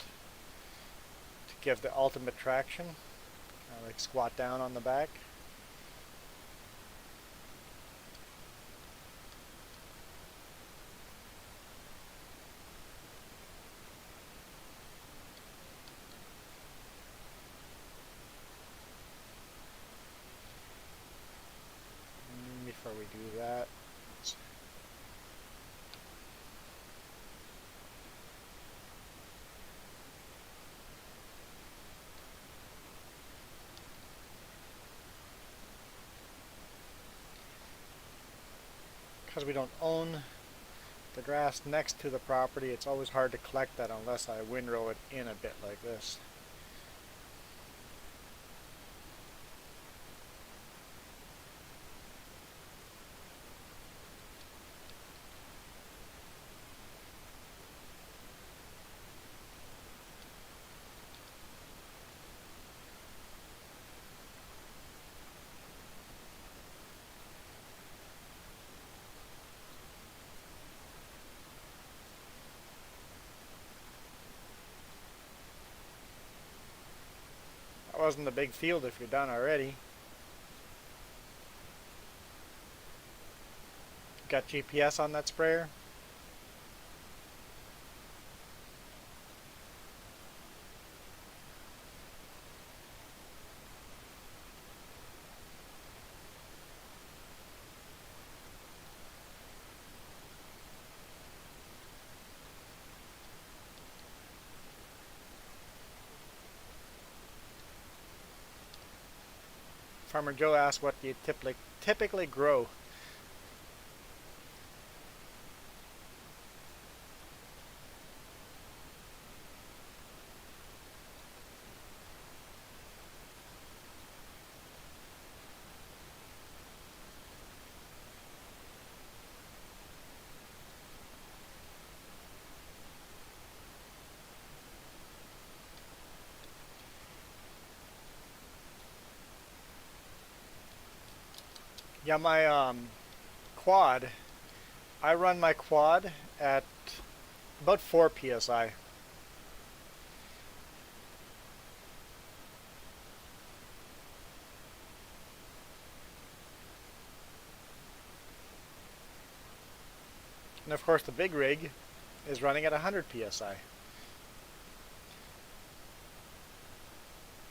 S1: to give the ultimate traction. Kind of like squat down on the back. Before we do that, because we don't own the grass next to the property, it's always hard to collect that unless I windrow it in a bit like this. That wasn't a big field if you're done already. Got GPS on that sprayer? Farmer Joe asked what do you typically grow. Yeah, my quad, I run my quad at about 4 psi. And of course the big rig is running at 100 psi.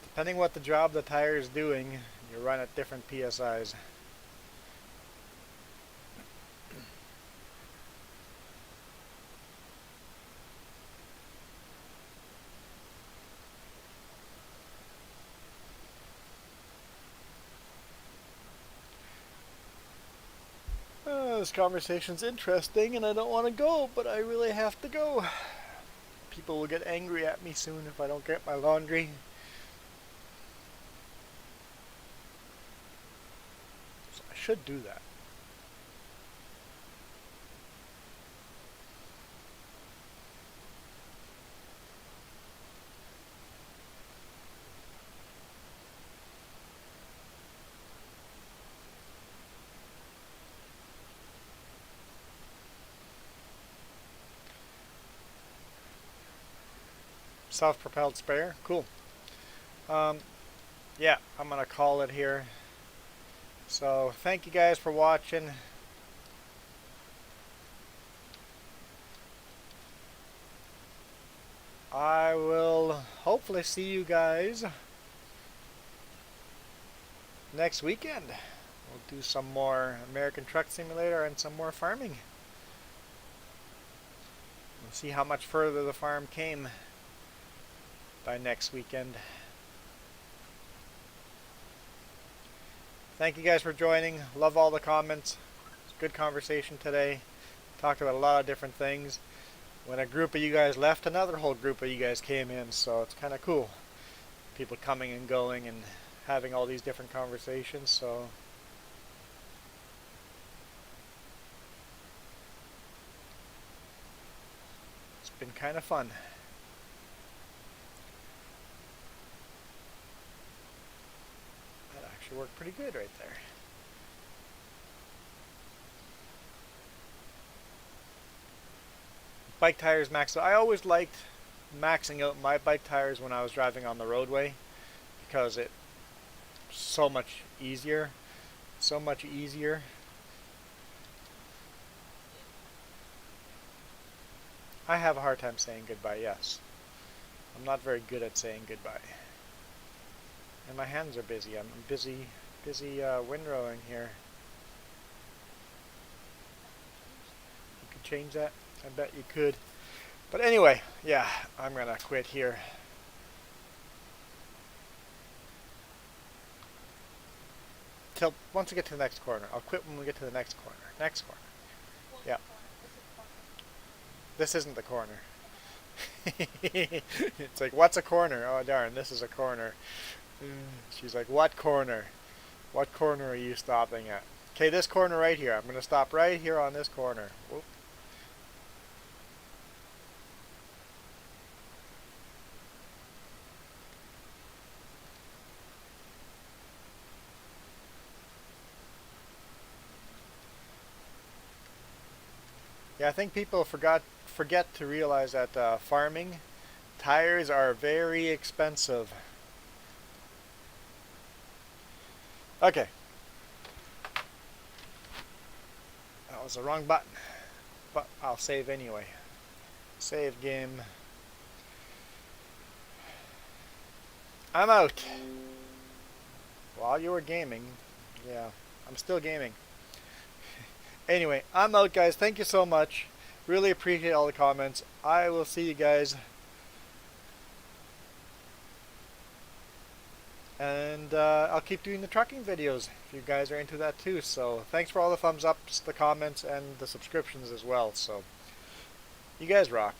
S1: Depending what the job the tire is doing, you run at different psi's. This conversation's interesting and I don't want to go, but I really have to go. People will get angry at me soon if I don't get my laundry. So I should do that. Self-propelled sprayer, cool. Yeah, I'm gonna call it here. So thank you guys for watching. I will hopefully see you guys next weekend. We'll do some more American Truck Simulator and some more farming. We'll see how much further the farm came by next weekend. Thank you guys for joining. Love all the comments. It's a good conversation today. Talked about a lot of different things. when a group of you guys left, another whole group of you guys came in, so it's kind of cool. People coming and going and having all these different conversations, so it's been kind of fun. That actually worked pretty good right there. Bike tires maxed out. I always liked maxing out my bike tires when I was driving on the roadway because it's so much easier. So much easier. I have a hard time saying goodbye, yes. I'm not very good at saying goodbye. And my hands are busy. I'm busy windrowing here. You could change that? I bet you could. But anyway, yeah, I'm gonna quit here. Till once we get to the next corner. I'll quit when we get to the next corner. Next corner. Yeah. This isn't the corner. It's like, what's a corner? Oh darn, this is a corner. She's like, what corner? What corner are you stopping at? Okay, this corner right here. I'm gonna stop right here on this corner. Whoop. Yeah, I think people forget to realize that farming tires are very expensive. Okay, that was the wrong button, but I'll save anyway. Save game. I'm out. While you were gaming, yeah, I'm still gaming. Anyway, I'm out, guys. Thank you so much. Really appreciate all the comments. I will see you guys. And I'll keep doing the trucking videos if you guys are into that too. So thanks for all the thumbs ups, the comments, and the subscriptions as well. So you guys rock.